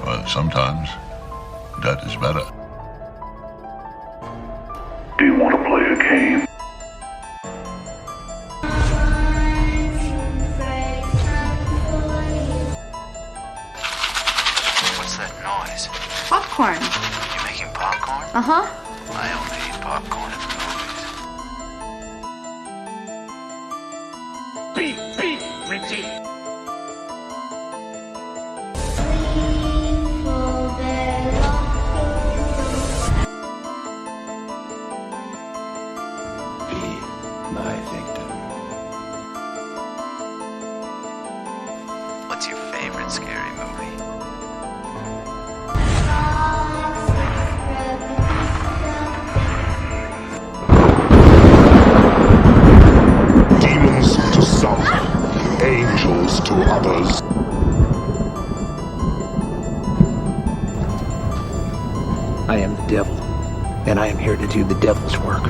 But sometimes that is better. Do you want to play a game? What's that noise? Popcorn. You making popcorn? Uh-huh. I only eat popcorn at the movies. Beep, beep, Richie. Be my victim. What's your favorite scary movie? Demons to some, angels to others. I am the devil, and I am here to do the devil's work.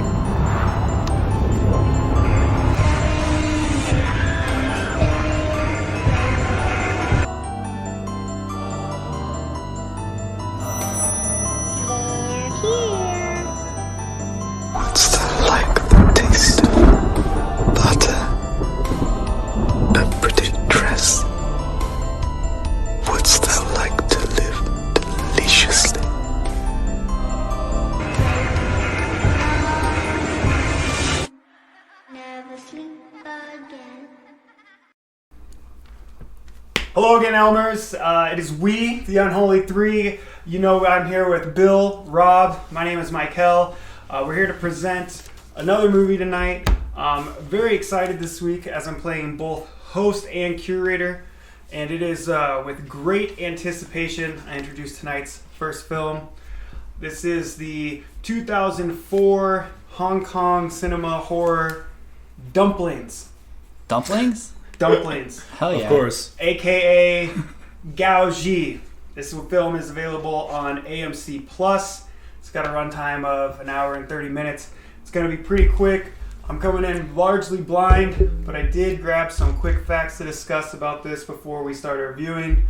What's that like the taste of butter? A pretty dress? What's that like to live deliciously? Never sleep again. Hello again, Elmers. It is we, the Unholy Three. You know I'm here with Bill, Rob. My name is Mykel. We're here to present another movie tonight. Very excited this week as I'm playing both host and curator. And it is with great anticipation I introduce tonight's first film. This is the 2004 Hong Kong cinema horror Dumplings. Dumplings? Dumplings. Hell yeah. Of course. AKA Gao Ji. This film is available on AMC Plus. It's got a runtime of 1 hour and 30 minutes. It's going to be pretty quick. I'm coming in largely blind, but I did grab some quick facts to discuss about this before we start our viewing.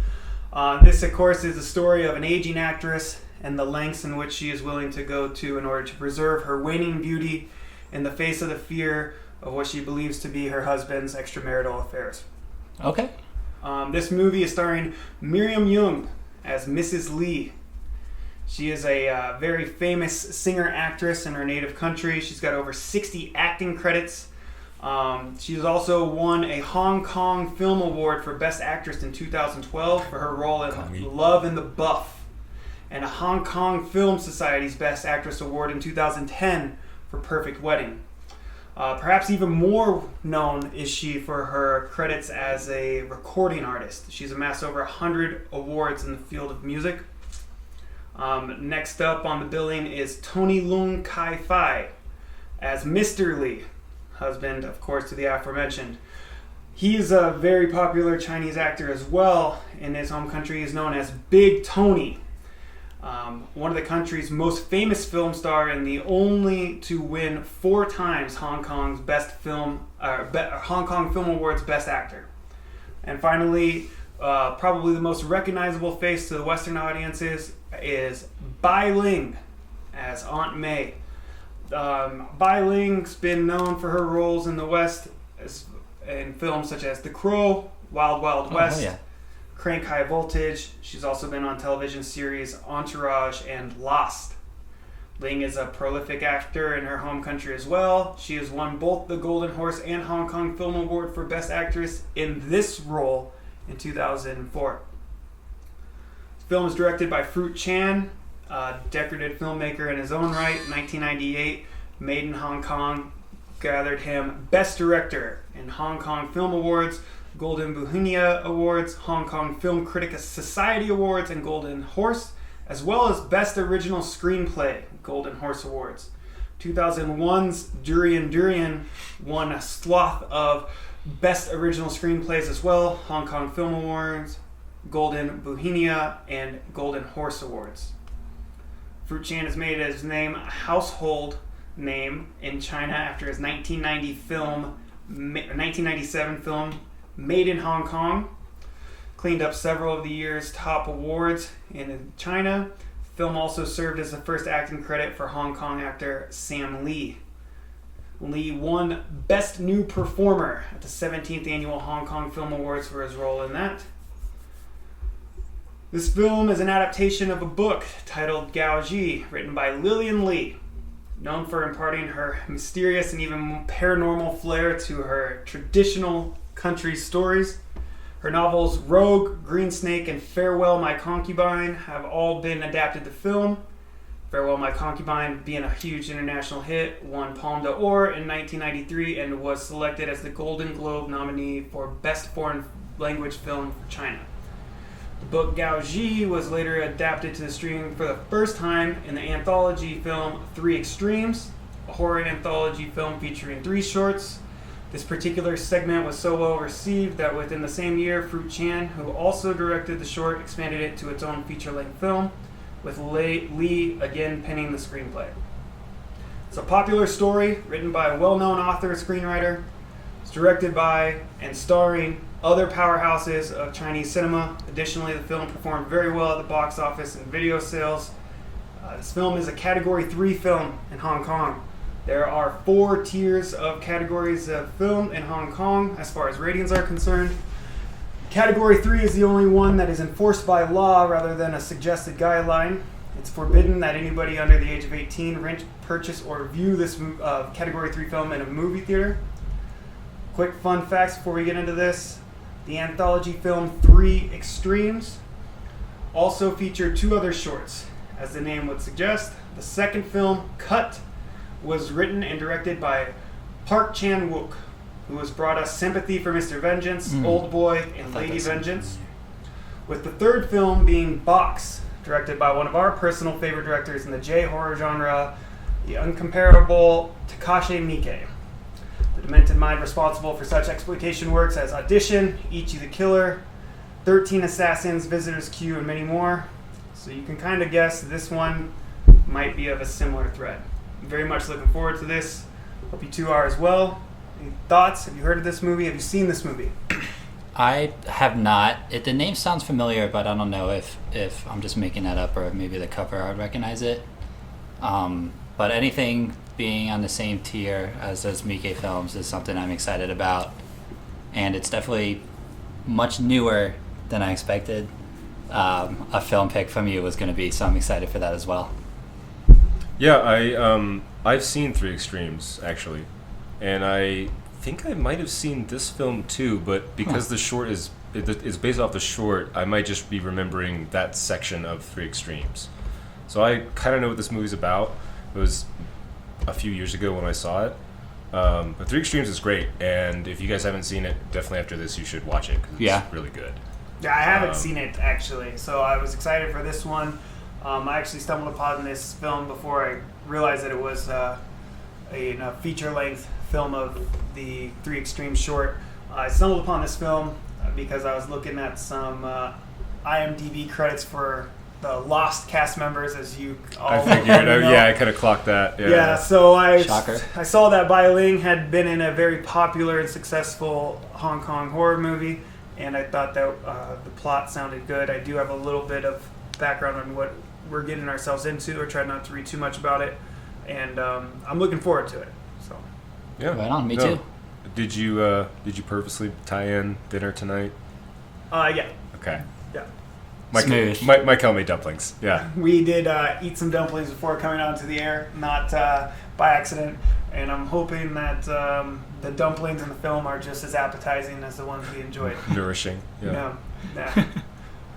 This, of course, is the story of an aging actress and the lengths in which she is willing to go to in order to preserve her waning beauty in the face of the fear of what she believes to be her husband's extramarital affairs. Okay. This movie is starring Miriam Young as Mrs. Lee. She is a very famous singer-actress in her native country. She's got over 60 acting credits. She's also won a Hong Kong Film Award for Best Actress in 2012 for her role in Love and the Buff, and a Hong Kong Film Society's Best Actress Award in 2010 for Perfect Wedding. Perhaps even more known is she for her credits as a recording artist. She's amassed over 100 awards in the field of music. Next up on the billing is Tony Leung Kai-Fai as Mr. Lee, husband, of course, to the aforementioned. He is a very popular Chinese actor as well. In his home country, he is known as Big Tony. One of the country's most famous film star and the only to win 4 times Hong Kong Film Awards Best Actor. And finally, probably the most recognizable face to the Western audiences is Bai Ling as Aunt Mei. Bai Ling's been known for her roles in the West in films such as The Crow, Wild Wild West, Crank High Voltage. She's also been on television series Entourage and Lost. Ling is a prolific actor in her home country as well. She has won both the Golden Horse and Hong Kong Film Award for Best Actress in this role in 2004. The film is directed by Fruit Chan, a decorated filmmaker in his own right. 1998, Made in Hong Kong gathered him Best Director in Hong Kong Film Awards, Golden Bohemia Awards, Hong Kong Film Critics Society Awards, and Golden Horse, as well as Best Original Screenplay, Golden Horse Awards. 2001's Durian Durian won a swath of Best Original Screenplays as well, Hong Kong Film Awards, Golden Bohemia, and Golden Horse Awards. Fruit Chan has made his name a household name in China after his 1997 film Made in Hong Kong. cleaned up several of the year's top awards in China. The film also served as the first acting credit for Hong Kong actor Sam Lee. Lee won Best New Performer at the 17th Annual Hong Kong Film Awards for his role in that. This film is an adaptation of a book titled Gao Ji, written by Lillian Lee, known for imparting her mysterious and even paranormal flair to her traditional country stories. Her novels Rogue, Green Snake, and Farewell My Concubine have all been adapted to film. Farewell My Concubine, being a huge international hit, won Palme d'Or in 1993 and was selected as the Golden Globe nominee for Best Foreign Language Film for China. The book Gao Ji was later adapted to the screen for the first time in the anthology film Three Extremes, a horror anthology film featuring 3 shorts. This particular segment was so well received that within the same year, Fruit Chan, who also directed the short, expanded it to its own feature-length film, with Lee again penning the screenplay. It's a popular story written by a well-known author and screenwriter. It's directed by and starring other powerhouses of Chinese cinema. Additionally, the film performed very well at the box office and video sales. This film is a Category 3 film in Hong Kong. There are 4 tiers of categories of film in Hong Kong as far as ratings are concerned. Category 3 is the only one that is enforced by law rather than a suggested guideline. It's forbidden that anybody under the age of 18 rent, purchase, or view this Category 3 film in a movie theater. Quick fun facts before we get into this. The anthology film Three Extremes also featured 2 other shorts. As the name would suggest, the second film, Cut, was written and directed by Park Chan-wook, who has brought us Sympathy for Mr. Vengeance, Old Boy, and Lady Vengeance. With the third film being Box, directed by one of our personal favorite directors in the J-horror genre, the incomparable Takashi Miike. The demented mind responsible for such exploitation works as Audition, Ichi the Killer, 13 Assassins, Visitor's Queue, and many more. So you can kind of guess this one might be of a similar thread. I'm very much looking forward to this. Hope you 2 are as well. Any thoughts? Have you heard of this movie? Have you seen this movie? I have not. The name sounds familiar, but I don't know if I'm just making that up or if maybe the cover I would recognize it. But anything being on the same tier as those Miike films is something I'm excited about. And it's definitely much newer than I expected. A film pick from you was going to be, so I'm excited for that as well. Yeah, I've seen Three Extremes, actually. And I think I might have seen this film too, but because the short is based off the short, I might just be remembering that section of Three Extremes. So I kind of know what this movie's about. It was a few years ago when I saw it. But Three Extremes is great, and if you guys haven't seen it, definitely after this you should watch it, because it's really good. Yeah, I haven't seen it, actually, so I was excited for this one. I actually stumbled upon this film before I realized that it was a feature-length film of the Three Extremes short. I stumbled upon this film because I was looking at some IMDb credits for the lost cast members, as you all I figured, know. yeah, I kind of clocked that. Yeah, so I Shocker. saw that Bai Ling had been in a very popular and successful Hong Kong horror movie, and I thought that the plot sounded good. I do have a little bit of background on what we're getting ourselves into. I tried not to read too much about it, and I'm looking forward to it. So, Yeah, Right on, me too. Did you purposely tie in dinner tonight? Yeah. Okay. Yeah. Smooth. Mykel made dumplings. Yeah. We did eat some dumplings before coming onto the air, not by accident, and I'm hoping that the dumplings in the film are just as appetizing as the ones we enjoyed. Nourishing. Yeah. Yeah.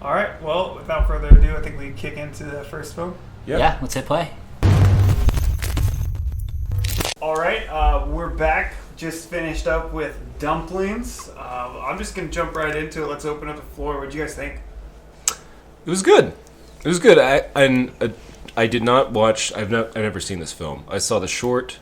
All right, well, without further ado, I think we kick into the first film. Yeah, let's hit play. All right, we're back. Just finished up with Dumplings. I'm just going to jump right into it. Let's open up the floor. What do you guys think? It was good. It was good. I did not watch. I've never seen this film. I saw the short,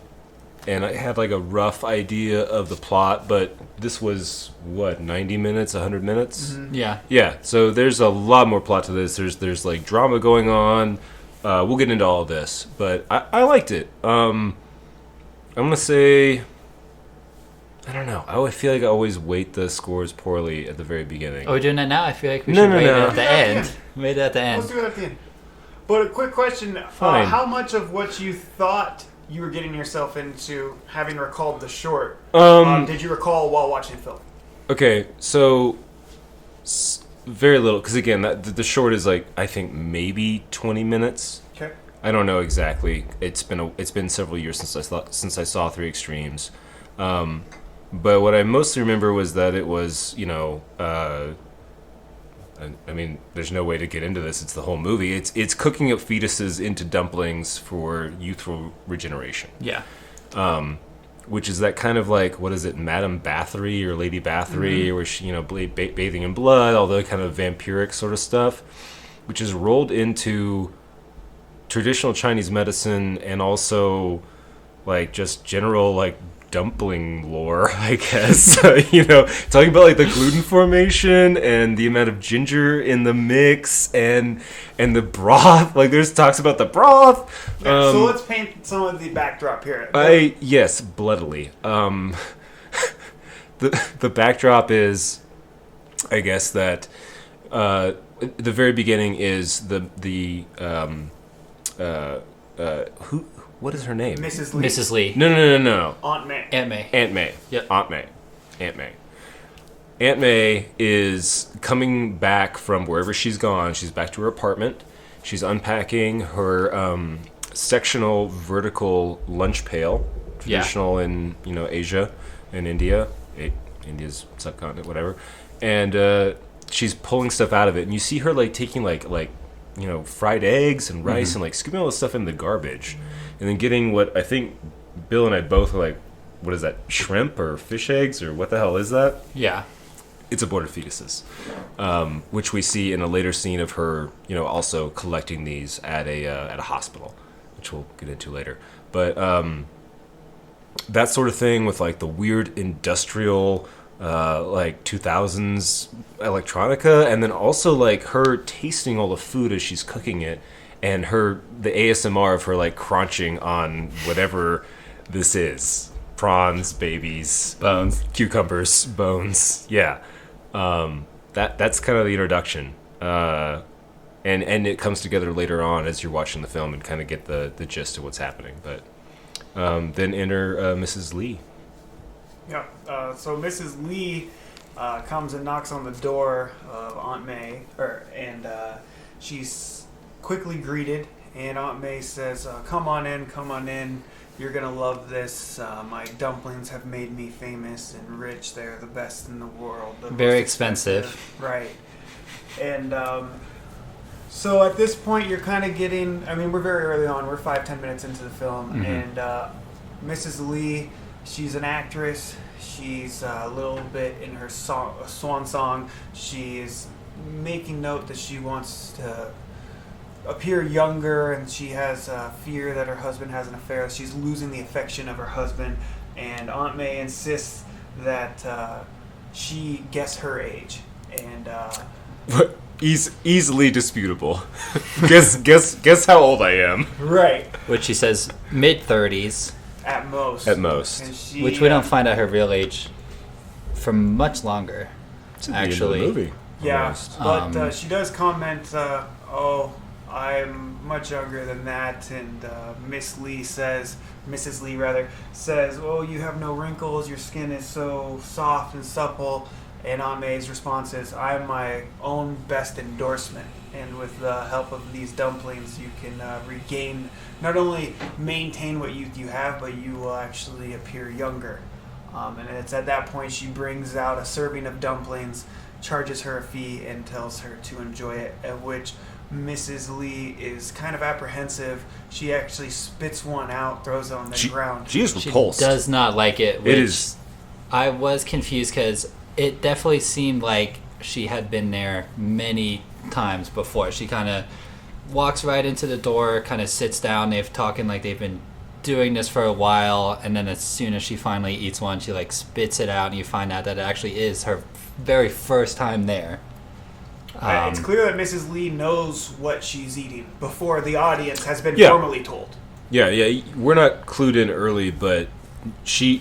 and I had like a rough idea of the plot. But this was 90 minutes, 100 minutes. Mm-hmm. Yeah. Yeah. So there's a lot more plot to this. There's like drama going on. We'll get into all of this, but I liked it. I'm gonna say I don't know. I always feel like I always weight the scores poorly at the very beginning. Oh, we're doing that now? I feel like we should wait it at the end. Wait it at the end. Let's do it at the end. But a quick question. Fine. How much of what you thought you were getting yourself into, having recalled the short, did you recall while watching the film? Okay, so very little, because again, the short is like, I think maybe 20 minutes. Okay. I don't know exactly. It's been several years since I saw Three Extremes. But what I mostly remember was that it was, I mean, there's no way to get into this. It's the whole movie. It's cooking up fetuses into dumplings for youthful regeneration. Yeah. Which is that kind of like, what is it, Madame Bathory or Lady Bathory, where she, bathing in blood, all the kind of vampiric sort of stuff, which is rolled into traditional Chinese medicine and also like just general like dumpling lore, I guess. Talking about like the gluten formation and the amount of ginger in the mix and the broth. Like there's talks about the broth. So let's paint some of the backdrop here. Yes, bloodily. The backdrop is, I guess that the very beginning is who. What is her name? Mrs. Lee. Mrs. Lee. No. Aunt Mei. Aunt Mei. Aunt Mei. Yep. Aunt Mei. Aunt Mei is coming back from wherever she's gone. She's back to her apartment. She's unpacking her sectional vertical lunch pail, traditional in Asia and India, India's subcontinent, whatever. And she's pulling stuff out of it, and you see her like taking like fried eggs and rice and like scooping all this stuff in the garbage, and then getting what I think Bill and I both were like, what is that, shrimp or fish eggs or what the hell is that? Yeah. It's aborted fetuses, which we see in a later scene of her, also collecting these at a hospital, which we'll get into later. But that sort of thing with like the weird industrial, like 2000s electronica, and then also like her tasting all the food as she's cooking it, and the ASMR of her like crunching on whatever this is. Prawns, babies, Bones, cucumbers, bones. Yeah. That's kind of the introduction. And it comes together later on as you're watching the film and kind of get the gist of what's happening. But then enter Mrs. Lee. Yeah. So Mrs. Lee comes and knocks on the door of Aunt Mei, and she's quickly greeted. And Aunt Mei says, "Come on in. You're gonna love this. My dumplings have made me famous and rich. They're the best in the world. Very expensive. Right?" And so at this point, you're kind of getting. I mean, we're very early on. We're 5-10 minutes into the film, and Mrs. Lee, she's an actress. She's a little bit in her swan song. She's making note that she wants to appear younger, and she has fear that her husband has an affair. She's losing the affection of her husband, and Aunt Mei insists that she guess her age. And easily disputable. guess how old I am. Right. Which she says mid-30s. At most. And she, which we don't find out her real age for much longer. It's at the end of actually. the movie. Yeah, Almost. but she does comment, "Oh, I'm much younger than that," and Mrs. Lee says, "Oh, you have no wrinkles, your skin is so soft and supple," and Aunt May's response is, "I'm my own best endorsement, and with the help of these dumplings, you can regain, not only maintain what youth you have, but you will actually appear younger." And it's at that point she brings out a serving of dumplings, charges her a fee, and tells her to enjoy it, at which Mrs. Lee is kind of apprehensive. She actually spits one out, throws it on the ground. She is repulsed. She does not like it. Which it is. I was confused because it definitely seemed like she had been there many times before. She kind of walks right into the door, kind of sits down. They've talking like they've been doing this for a while, and then as soon as she finally eats one, she like spits it out, and you find out that it actually is her very first time there. It's clear that Mrs. Lee knows what she's eating before the audience has been formally told. Yeah, we're not clued in early, but she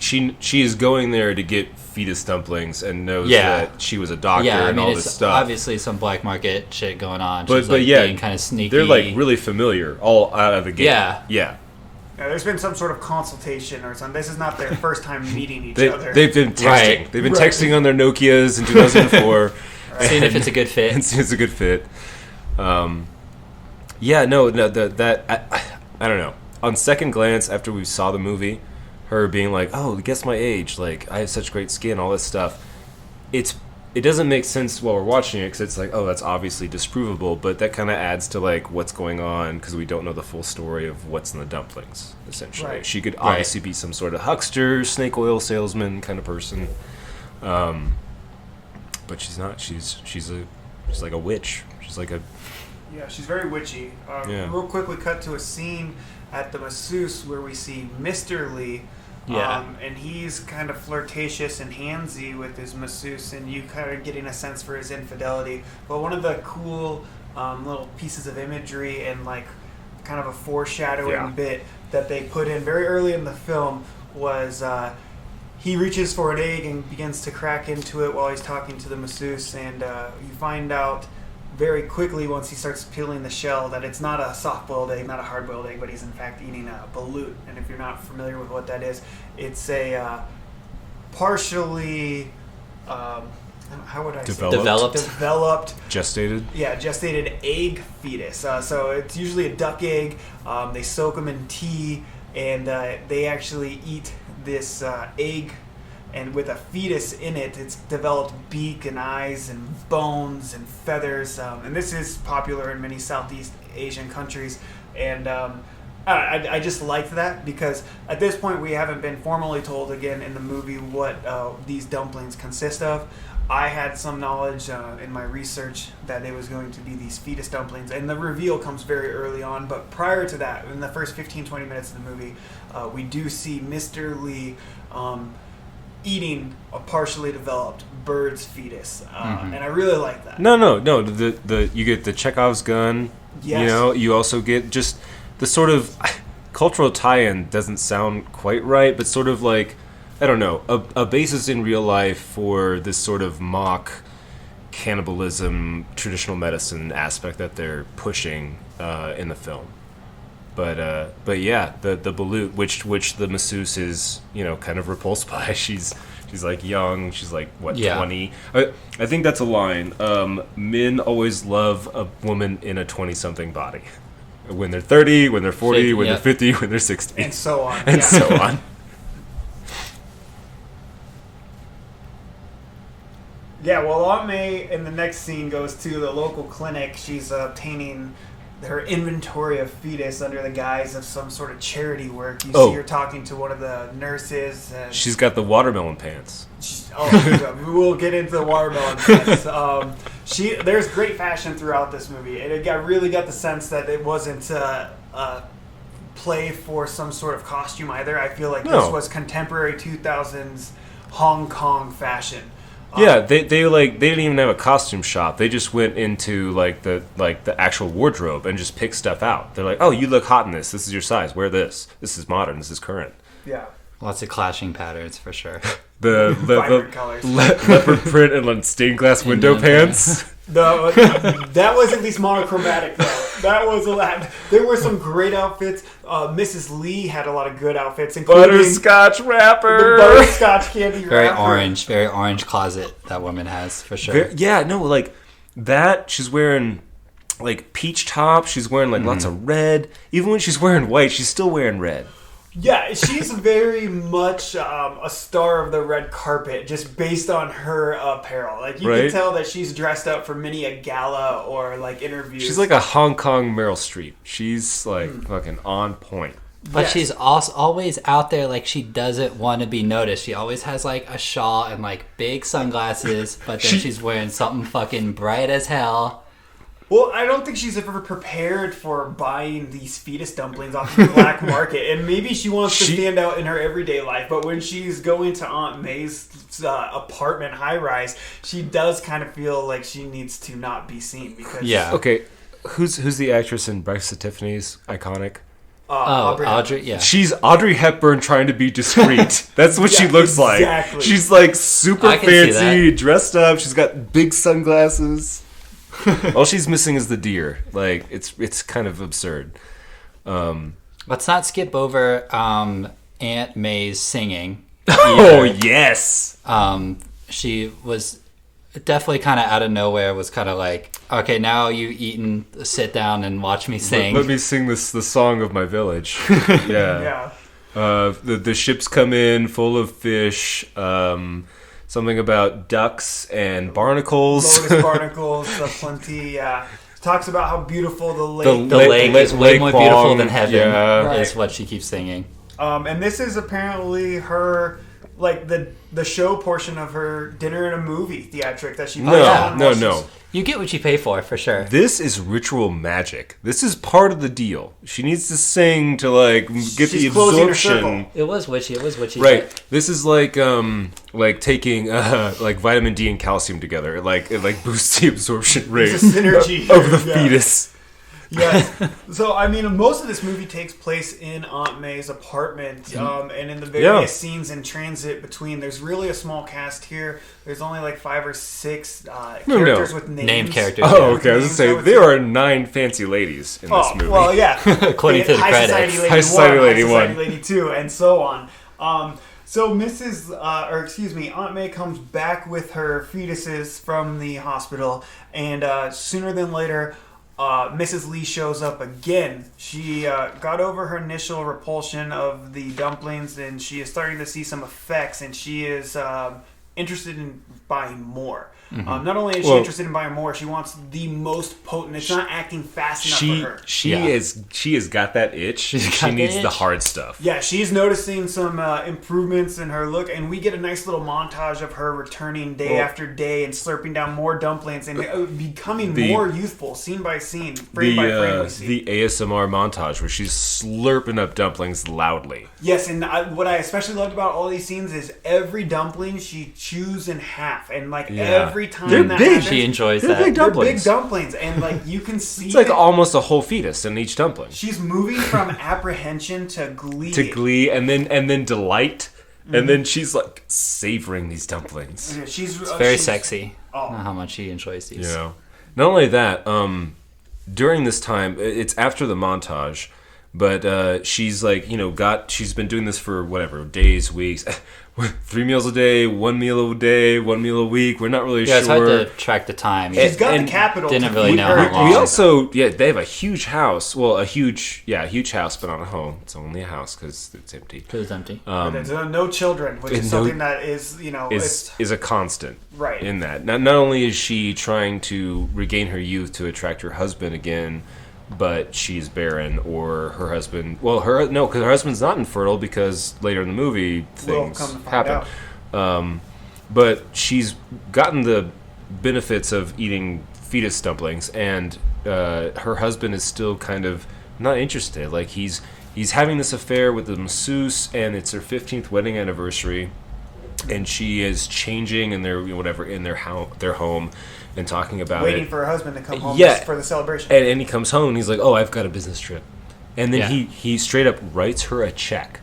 is going there to get fetus dumplings and knows Yeah. that she was a doctor Yeah, I and mean, all it's this stuff. obviously some black market shit going on. But She's like yeah, being kind of sneaky. they're like really familiar all out of the gate. Yeah. Yeah. There's been some sort of consultation or something. This is not their first time meeting each other. They've been texting. Right. They've been texting on their Nokias in 2004. Seeing if it's a good fit. And see if it's a good fit. Yeah, no, I don't know. On second glance, after we saw the movie, her being like, "Oh, guess my age. Like, I have such great skin, all this stuff." It doesn't make sense while we're watching it because it's like, oh, that's obviously disprovable, but that kind of adds to like what's going on because we don't know the full story of what's in the dumplings. Essentially, Right. she could obviously be some sort of huckster, snake oil salesman kind of person, but she's not. She's like a witch. She's like a Yeah, she's very witchy. Yeah. Real quick, we cut to a scene at the masseuse where we see Mr. Lee. Yeah. And he's kind of flirtatious and handsy with his masseuse, and you kind of getting a sense for his infidelity. But one of the cool little pieces of imagery and like kind of a foreshadowing bit that they put in very early in the film was he reaches for an egg and begins to crack into it while he's talking to the masseuse, and you find out very quickly once he starts peeling the shell that it's not a soft-boiled egg, not a hard-boiled egg, but he's in fact eating a balut. And if you're not familiar with what that is, it's a partially, how would I say? Developed. gestated. Yeah, gestated egg fetus. So it's usually a duck egg. They soak them in tea, and they actually eat this egg. And with a fetus in it, it's developed beak and eyes and bones and feathers. And this is popular in many Southeast Asian countries. And I just liked that because at this point we haven't been formally told again in the movie what these dumplings consist of. I had some knowledge in my research that it was going to be these fetus dumplings. And the reveal comes very early on. But prior to that, in the first 15-20 minutes of the movie, we do see Mr. Lee eating a partially developed bird's fetus, and I really like that. No. The you get the Chekhov's gun. Yes. You know, you also get just the sort of cultural tie-in doesn't sound quite right, but sort of like I don't know a basis in real life for this sort of mock cannibalism, traditional medicine aspect that they're pushing in the film. But yeah, the balut, which the masseuse is, you know, kind of repulsed by. She's like young. She's like 20. I think that's a line. Men always love a woman in a 20-something body. When they're 30, when they're 40, when they're 50, when they're 60, and so on. And so on. Yeah, well, Aunt Mei in the next scene goes to the local clinic. She's obtaining her inventory of fetus under the guise of some sort of charity work. You see her talking to one of the nurses. And she's got the watermelon pants. We'll get into the watermelon pants. There's great fashion throughout this movie. And I really got the sense that it wasn't a play for some sort of costume either. I feel like this was contemporary 2000s Hong Kong fashion. Yeah, they didn't even have a costume shop. They just went into the actual wardrobe and just picked stuff out. They're like, "Oh, you look hot in this. This is your size. Wear this. This is modern. This is current." Yeah. Lots of clashing patterns for sure. The vibrant colors. Leopard print and stained glass window pants. That was at least monochromatic though. That was a lot. There were some great outfits. Mrs. Lee had a lot of good outfits, including butterscotch wrapper, the butterscotch candy wrapper. Very orange closet that woman has for sure. That she's wearing peach top. She's wearing lots of red. Even when she's wearing white, she's still wearing red. Yeah, she's very much a star of the red carpet just based on her apparel. You can tell that she's dressed up for many a gala or interviews. She's like a Hong Kong Meryl Streep. She's fucking on point. But she's also always out there she doesn't want to be noticed. She always has a shawl and big sunglasses, but then she's wearing something fucking bright as hell. Well, I don't think she's ever prepared for buying these fetus dumplings off the black market. And maybe she wants to stand out in her everyday life. But when she's going to Aunt Mei's apartment high-rise, she does kind of feel like she needs to not be seen. Because Okay, who's the actress in Breakfast at Tiffany's? Iconic. Audrey, yeah. She's Audrey Hepburn trying to be discreet. That's what she looks exactly. like. She's like super I can see fancy, dressed up. She's got big sunglasses. All she's missing is the deer. Like it's kind of absurd. Let's not skip over Aunt May's singing. Oh yes. She was definitely kind of out of nowhere. Was kind of like, okay, now you eaten. Sit down and watch me sing. Let me sing the song of my village. Yeah. The ships come in full of fish. Something about ducks and barnacles. Lotus barnacles, plenty. Yeah. Talks about how beautiful the lake. The lake is way more beautiful than heaven. Yeah. Is what she keeps singing. And this is apparently her, like the show portion of her dinner and a movie theatric that she. No. You get what you pay for sure. This is ritual magic. This is part of the deal. She needs to sing to like get the absorption. It was witchy. Right. Said. This is like taking like vitamin D and calcium together. It boosts the absorption rate of the fetus. Yes. So, I mean, most of this movie takes place in Aunt May's apartment, and in the various scenes in transit between. There's really a small cast here. There's only like 5 or 6 characters with names. Named characters. Oh, okay. I was going to say, there are 9 fancy ladies in this movie. Well, yeah. According to the credits. High Society Lady 1, High Society Lady 2, and so on. So Aunt May comes back with her fetuses from the hospital, and sooner than later, Mrs. Lee shows up again. She got over her initial repulsion of the dumplings, and she is starting to see some effects, and she is interested in buying more. Mm-hmm. Not only is she interested in buying more, she wants the most potent. It's not acting fast enough for her. She has got that itch. She needs the hard stuff. Yeah, she's noticing some improvements in her look, and we get a nice little montage of her returning day after day and slurping down more dumplings and becoming more youthful, scene by scene, frame by frame. We see the ASMR montage where she's slurping up dumplings loudly. Yes, and what I especially loved about all these scenes is every dumpling she chews in half, and every time they're that big. happens, She enjoys that. Big dumplings. They're big dumplings, and you can see it's like almost a whole fetus in each dumpling. She's moving from apprehension to glee, and then delight, and then she's like savoring these dumplings. She's very sexy. How much she enjoys these. Yeah. Not only that, during this time, it's after the montage. But she's she's been doing this for whatever, days, weeks, 3 meals a day, 1 meal a day, 1 meal a week. We're not really sure. Yeah, it's hard to track the time. She's got the capital. Didn't really know how long. We also, they have a huge house. Well, a huge house, but not a home. It's only a house because it's empty. Because it's empty. There's no children, which is something that is, is a constant. Right. In that. Not only is she trying to regain her youth to attract her husband again, but she's barren, or her husband. Well, because her husband's not infertile because later in the movie things happen. But she's gotten the benefits of eating fetus dumplings, and her husband is still kind of not interested. Like he's having this affair with the masseuse, and it's their 15th wedding anniversary, and she is changing in their home. And talking about waiting for her husband to come home for the celebration. And he comes home and he's like, oh, I've got a business trip. And then he straight up writes her a check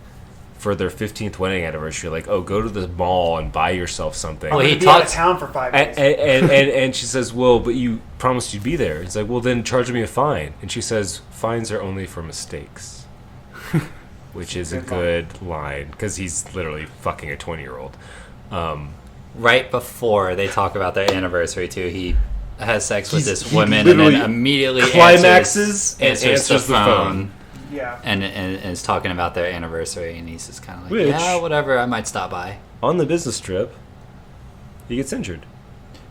for their 15th wedding anniversary. Like, oh, go to the mall and buy yourself something. Oh, he'd be out of town for 5 days. And she says, well, but you promised you'd be there. He's like, well, then charge me a fine. And she says, fines are only for mistakes. Which is a good line because he's literally fucking a 20-year-old. Right before they talk about their anniversary, too, he has sex with this woman and then immediately climaxes answers the phone. Yeah. And is talking about their anniversary, and he's just kind of like, yeah, whatever, I might stop by. On the business trip, he gets injured.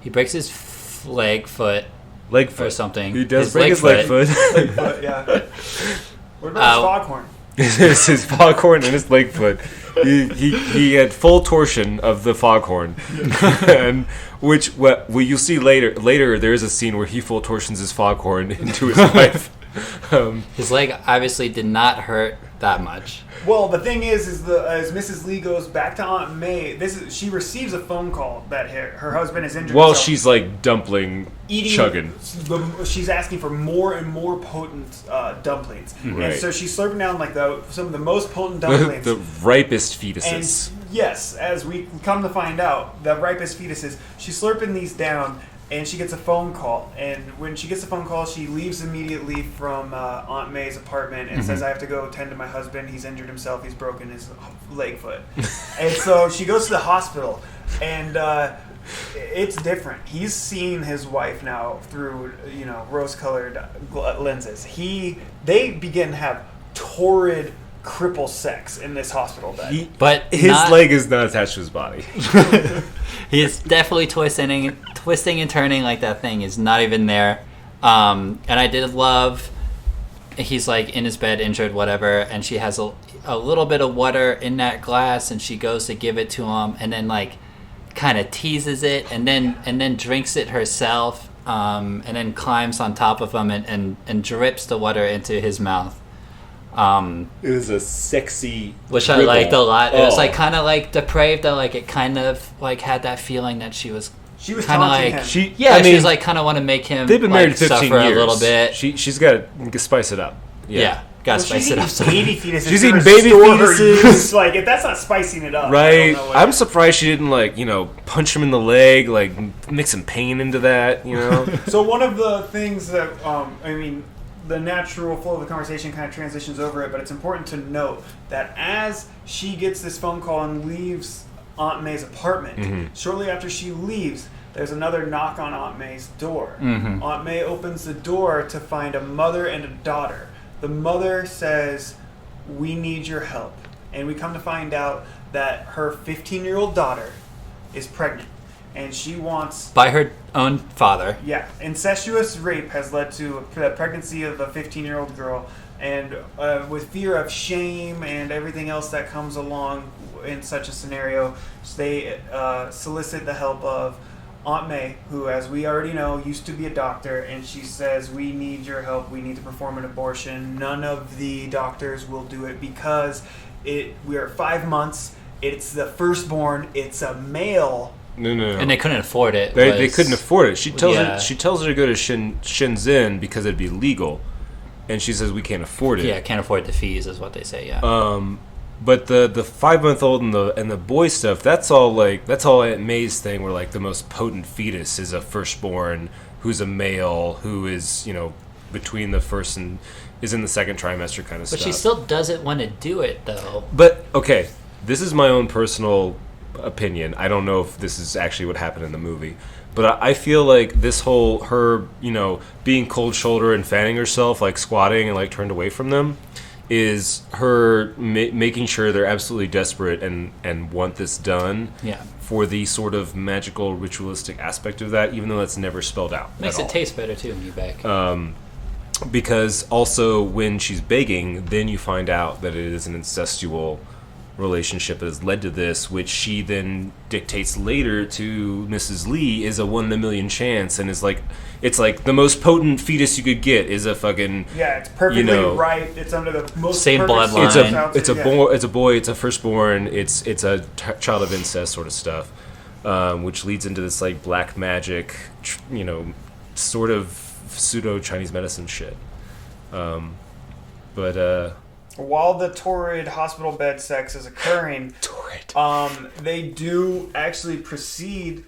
He breaks his foot or something. He does break his leg foot. Leg foot, yeah. What about his foghorn? It's his foghorn and his leg foot. He had full torsion of the foghorn, and which you'll see later. Later, there is a scene where he full torsions his foghorn into his wife. His leg obviously did not hurt that much. Well, the thing is as Mrs. Lee goes back to Aunt May, she receives a phone call that her husband is injured. Well, she's like dumpling, chugging. She's asking for more and more potent dumplings, Right. and so she's slurping down like some of the most potent dumplings, the ripest fetuses. And yes, as we come to find out, the ripest fetuses. She's slurping these down. And she gets a phone call. And when she gets a phone call, she leaves immediately from Aunt May's apartment and says, I have to go tend to my husband. He's injured himself. He's broken his leg foot. And so she goes to the hospital. And it's different. He's seen his wife now through, rose-colored lenses. They begin to have torrid cripple sex in this hospital bed. But his leg is not attached to his body. He is definitely twisting and turning like that thing is not even there. And I did love, he's like in his bed, injured, whatever, and she has a little bit of water in that glass, and she goes to give it to him, and then like kind of teases it, and then drinks it herself, and then climbs on top of him and drips the water into his mouth. It was a sexy which I liked a lot. It was like kind of like depraved, though. Like it kind of like had that feeling that she was kind of like him. she was like kind of want to make him. They've been married 15 suffer years. a little bit. She's got to spice it up. Yeah. Gotta spice it up. Baby fetuses. She's eating baby fetuses. Like if that's not spicing it up, right? I'm surprised she didn't punch him in the leg, like mix some pain into that. So one of the things that the natural flow of the conversation kind of transitions over it, but it's important to note that as she gets this phone call and leaves Aunt May's apartment, shortly after she leaves, there's another knock on Aunt May's door. Aunt May opens the door to find a mother and a daughter. The mother says, "We need your help." And we come to find out that her 15-year-old daughter is pregnant. And she wants... by her own father. Yeah. Incestuous rape has led to the pregnancy of a 15-year-old girl. And with fear of shame and everything else that comes along in such a scenario, they solicit the help of Aunt May, who, as we already know, used to be a doctor. And she says, "We need your help. We need to perform an abortion. None of the doctors will do it because we are 5 months. It's the firstborn. It's a male." No. And they couldn't afford it. They couldn't afford it. She tells her to go to Shenzhen because it'd be legal, and she says we can't afford it. Yeah, can't afford the fees is what they say. Yeah. But the 5-month-old and the boy stuff, that's all Aunt May's thing. Where like the most potent fetus is a firstborn who's a male who is between the first and is in the second trimester kind of stuff. But she still doesn't want to do it though. But okay, this is my own personal opinion. I don't know if this is actually what happened in the movie, but I feel like this whole her being cold shoulder and fanning herself, like squatting and like turned away from them, is her making sure they're absolutely desperate and want this done. Yeah. For the sort of magical ritualistic aspect of that, even though that's never spelled out. Makes it taste better too when you bake. Because also when she's begging, then you find out that it is an incestual relationship that has led to this, which she then dictates later to Mrs. Lee is a 1 in a million chance, and is like, it's like the most potent fetus you could get is a fucking it's perfectly right. It's under the most same bloodline. It's a boy. It's a firstborn. It's a child of incest sort of stuff, which leads into this like black magic, sort of pseudo Chinese medicine shit. While the torrid hospital bed sex is occurring, they do actually proceed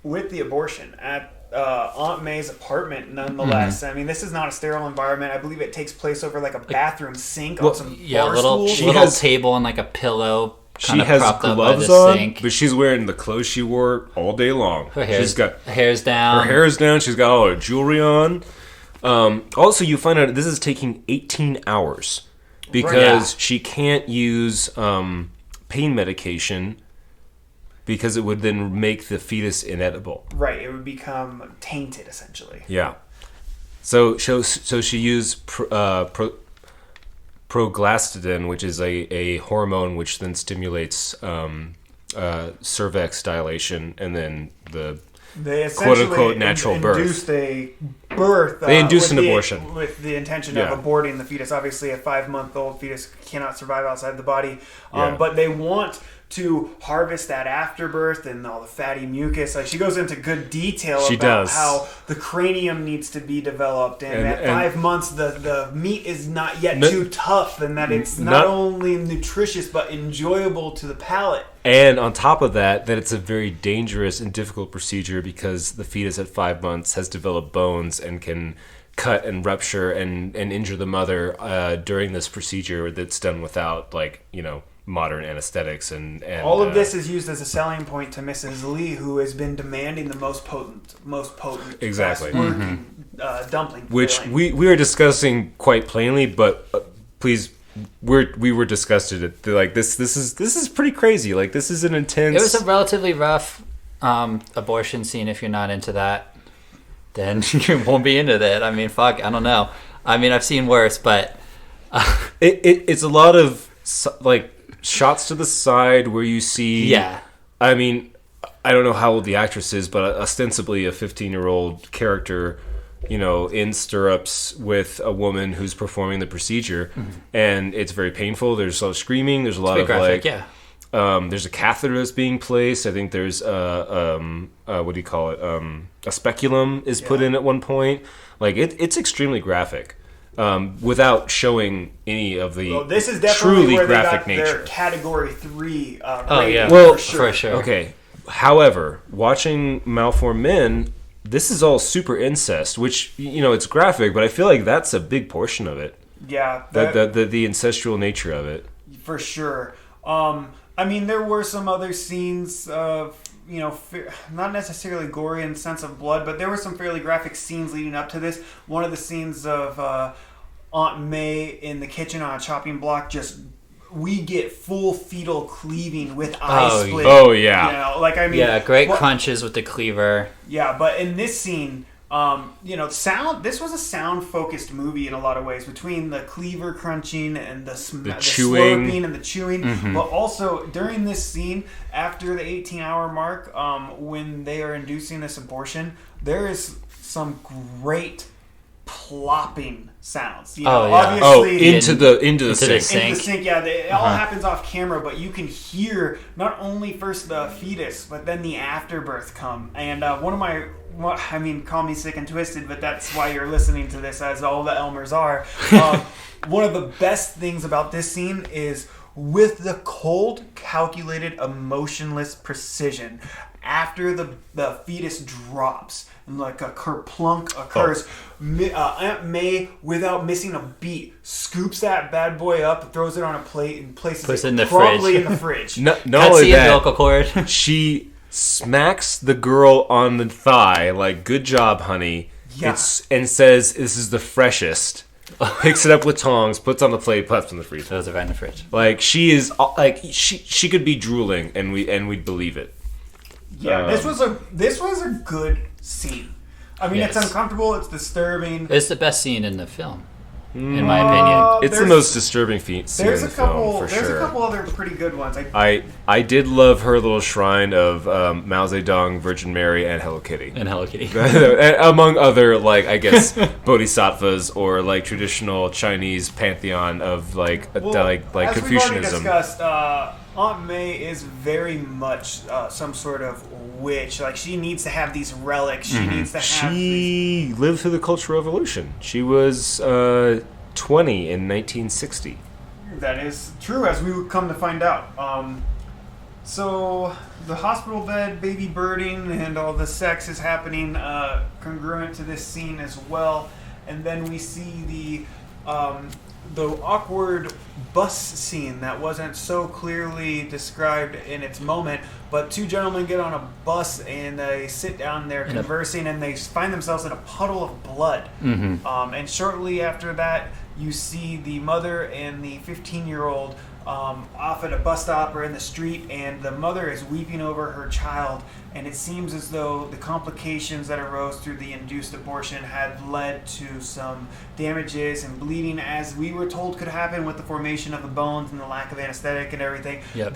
with the abortion at Aunt May's apartment nonetheless. I mean, this is not a sterile environment. I believe it takes place over like a bathroom sink on some bar stools. She has a table and like a pillow. She has gloves on, but she's wearing the clothes she wore all day long. She's got her hair's down. Her hair's down. She's got all her jewelry on. Also, you find out this is taking 18 hours. Because she can't use pain medication because it would then make the fetus inedible. Right, it would become tainted essentially. Yeah. So she used progestidine, which is a hormone which then stimulates cervix dilation and then the they quote unquote natural birth. Induced a birth. They induce with an abortion. with the intention Yeah. of aborting the fetus. Obviously, a 5-month-old fetus cannot survive outside the body, Yeah. but they want to harvest that afterbirth and all the fatty mucus. Like, she goes into good detail about how the cranium needs to be developed, and at 5 months the meat is not yet too tough, and that it's not only nutritious but enjoyable to the palate. And on top of that it's a very dangerous and difficult procedure because the fetus at 5 months has developed bones and can cut and rupture and injure the mother during this procedure that's done without, like, you know, modern anesthetics and all of this is used as a selling point to Mrs. Lee, who has been demanding the most potent, exactly fast-working, dumpling, which filling. we are discussing quite plainly, but please, we were disgusted at like this is pretty crazy. Like, this is an intense. It was a relatively rough abortion scene. If you're not into that, then you won't be into that. I mean, fuck, I don't know. I mean, I've seen worse, but it's a lot of like shots to the side where you see. Yeah. I mean, I don't know how old the actress is, but ostensibly a 15-year-old character, you know, in stirrups with a woman who's performing the procedure, and it's very painful. There's a lot of screaming. There's a lot of graphic, yeah. There's a catheter that's being placed. I think there's what do you call it? A speculum is put in at one point. Like, it's extremely graphic. Without showing any of the this is definitely truly where graphic they got nature. their category 3 yeah. Well, for sure. Okay. However, watching Malformed Men, this is all super incest, which, you know, it's graphic, but I feel like that's a big portion of it. Yeah, The incestual nature of it. for sure. I mean, there were some other scenes of, you know, not necessarily gory in the sense of blood, but there were some fairly graphic scenes leading up to this. One of the scenes of Aunt Mei in the kitchen on a chopping block, we get full fetal cleaving with eye split. Oh, yeah. You know, like, I mean, Yeah, great crunches with the cleaver. Yeah, but in this scene, you know, this was a sound-focused movie in a lot of ways, between the cleaver crunching and the chewing. slurping and the chewing. But also, during this scene, after the 18-hour mark, when they are inducing this abortion, there is some great plopping sounds. You know, obviously, into the sink. into the sink, yeah. It all happens off camera, but you can hear not only first the fetus, but then the afterbirth come. And one of my, I mean, call me sick and twisted, but that's why you're listening to this, as all the Elmers are. One of the best things about this scene is with the cold, calculated, emotionless precision. After the fetus drops and like a kerplunk occurs, Aunt Mei, without missing a beat, scoops that bad boy up, throws it on a plate, and places it promptly in the fridge. Not Cuts only the that, umbilical cord. she smacks the girl on the thigh, like, "Good job, honey," Yeah. and says, "This is the freshest." Picks it up with tongs, puts on the plate, puts in the freezer. Those are right in the fridge. Like, she is like she could be drooling, and we'd believe it. Yeah, this was a good scene. I mean, Yes. it's uncomfortable, it's disturbing. It's the best scene in the film, in my opinion. It's the most disturbing scene in There's the a couple. film, for There's sure. a couple other pretty good ones. I did love her little shrine of Mao Zedong, Virgin Mary, and Hello Kitty. And Hello Kitty. Among other, like, I guess, bodhisattvas or, like, traditional Chinese pantheon of, like, as Confucianism. we've already discussed, Aunt Mei is very much some sort of witch. Like, she needs to have these relics. She needs to have. She lived through the Cultural Revolution. She was 20 in 1960. That is true, as we would come to find out. So the hospital bed, baby birding, and all the sex is happening congruent to this scene as well. And then we see the awkward bus scene that wasn't so clearly described in its moment, but two gentlemen get on a bus and they sit down there conversing, and they find themselves in a puddle of blood. And shortly after that, you see the mother and the 15-year-old off at a bus stop or in the street, and the mother is weeping over her child, and it seems as though the complications that arose through the induced abortion had led to some damages and bleeding, as we were told could happen with the formation of the bones and the lack of anesthetic and everything. Yep.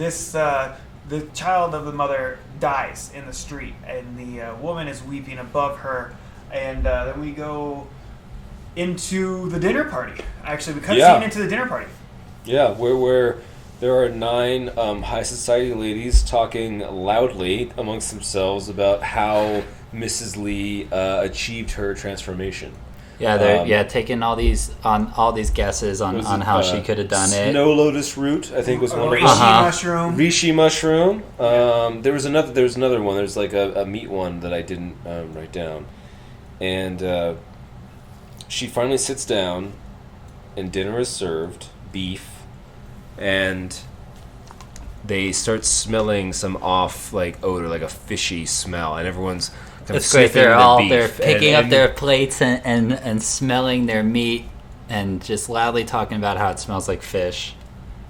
The child of the mother dies in the street, and the woman is weeping above her. And then we go into the dinner party. Actually, we cut scene into the dinner party. Yeah, where there are 9 high society ladies talking loudly amongst themselves about how Mrs. Lee achieved her transformation. Yeah, they're taking all these guesses on how she could have done it. Snow lotus root, I think, was one of them. Reishi mushroom. There was another one. There's like a meat one that I didn't write down. And she finally sits down, and dinner is served, beef, and they start smelling some off like odor, like a fishy smell, and everyone's kind of great. They're picking up and their plates and smelling their meat and just loudly talking about how it smells like fish.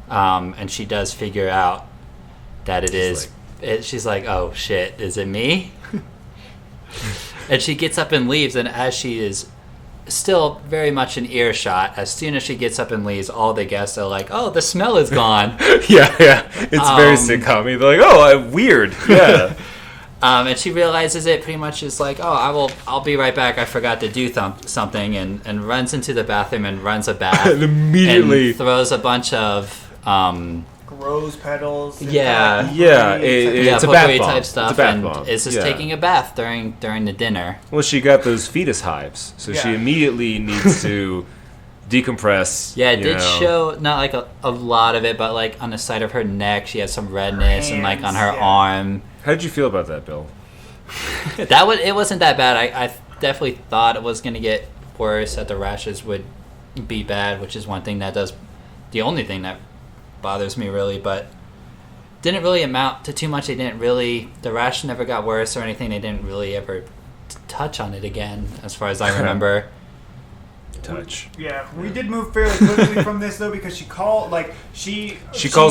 And she does figure out that it is. She's like, "Oh shit, is it me?" And she gets up and leaves. And as she is still very much in earshot, as soon as she gets up and leaves, all the guests are like, "Oh, the smell is gone." yeah, it's very sitcom-y. They're like, "Oh, weird." Yeah. And she realizes it pretty much is like, "Oh, I'll be right back. I forgot to do something," and runs into the bathroom and runs a bath and immediately and throws a bunch of rose petals. It's a bath bomb type stuff. It's a bath bomb. And is just taking a bath during the dinner. Well, she got those fetus hives, so she immediately needs to decompress. Yeah, it did show not like a lot of it, but like on the side of her neck, she had some redness, and like on her arm. How did you feel about that, Bill? It wasn't that bad. I definitely thought it was going to get worse, that the rashes would be bad, which is the only thing that bothers me really, but didn't really amount to too much. The rash never got worse or anything. They didn't really ever touch on it again, as far as I remember. We did move fairly quickly from this though, because she calls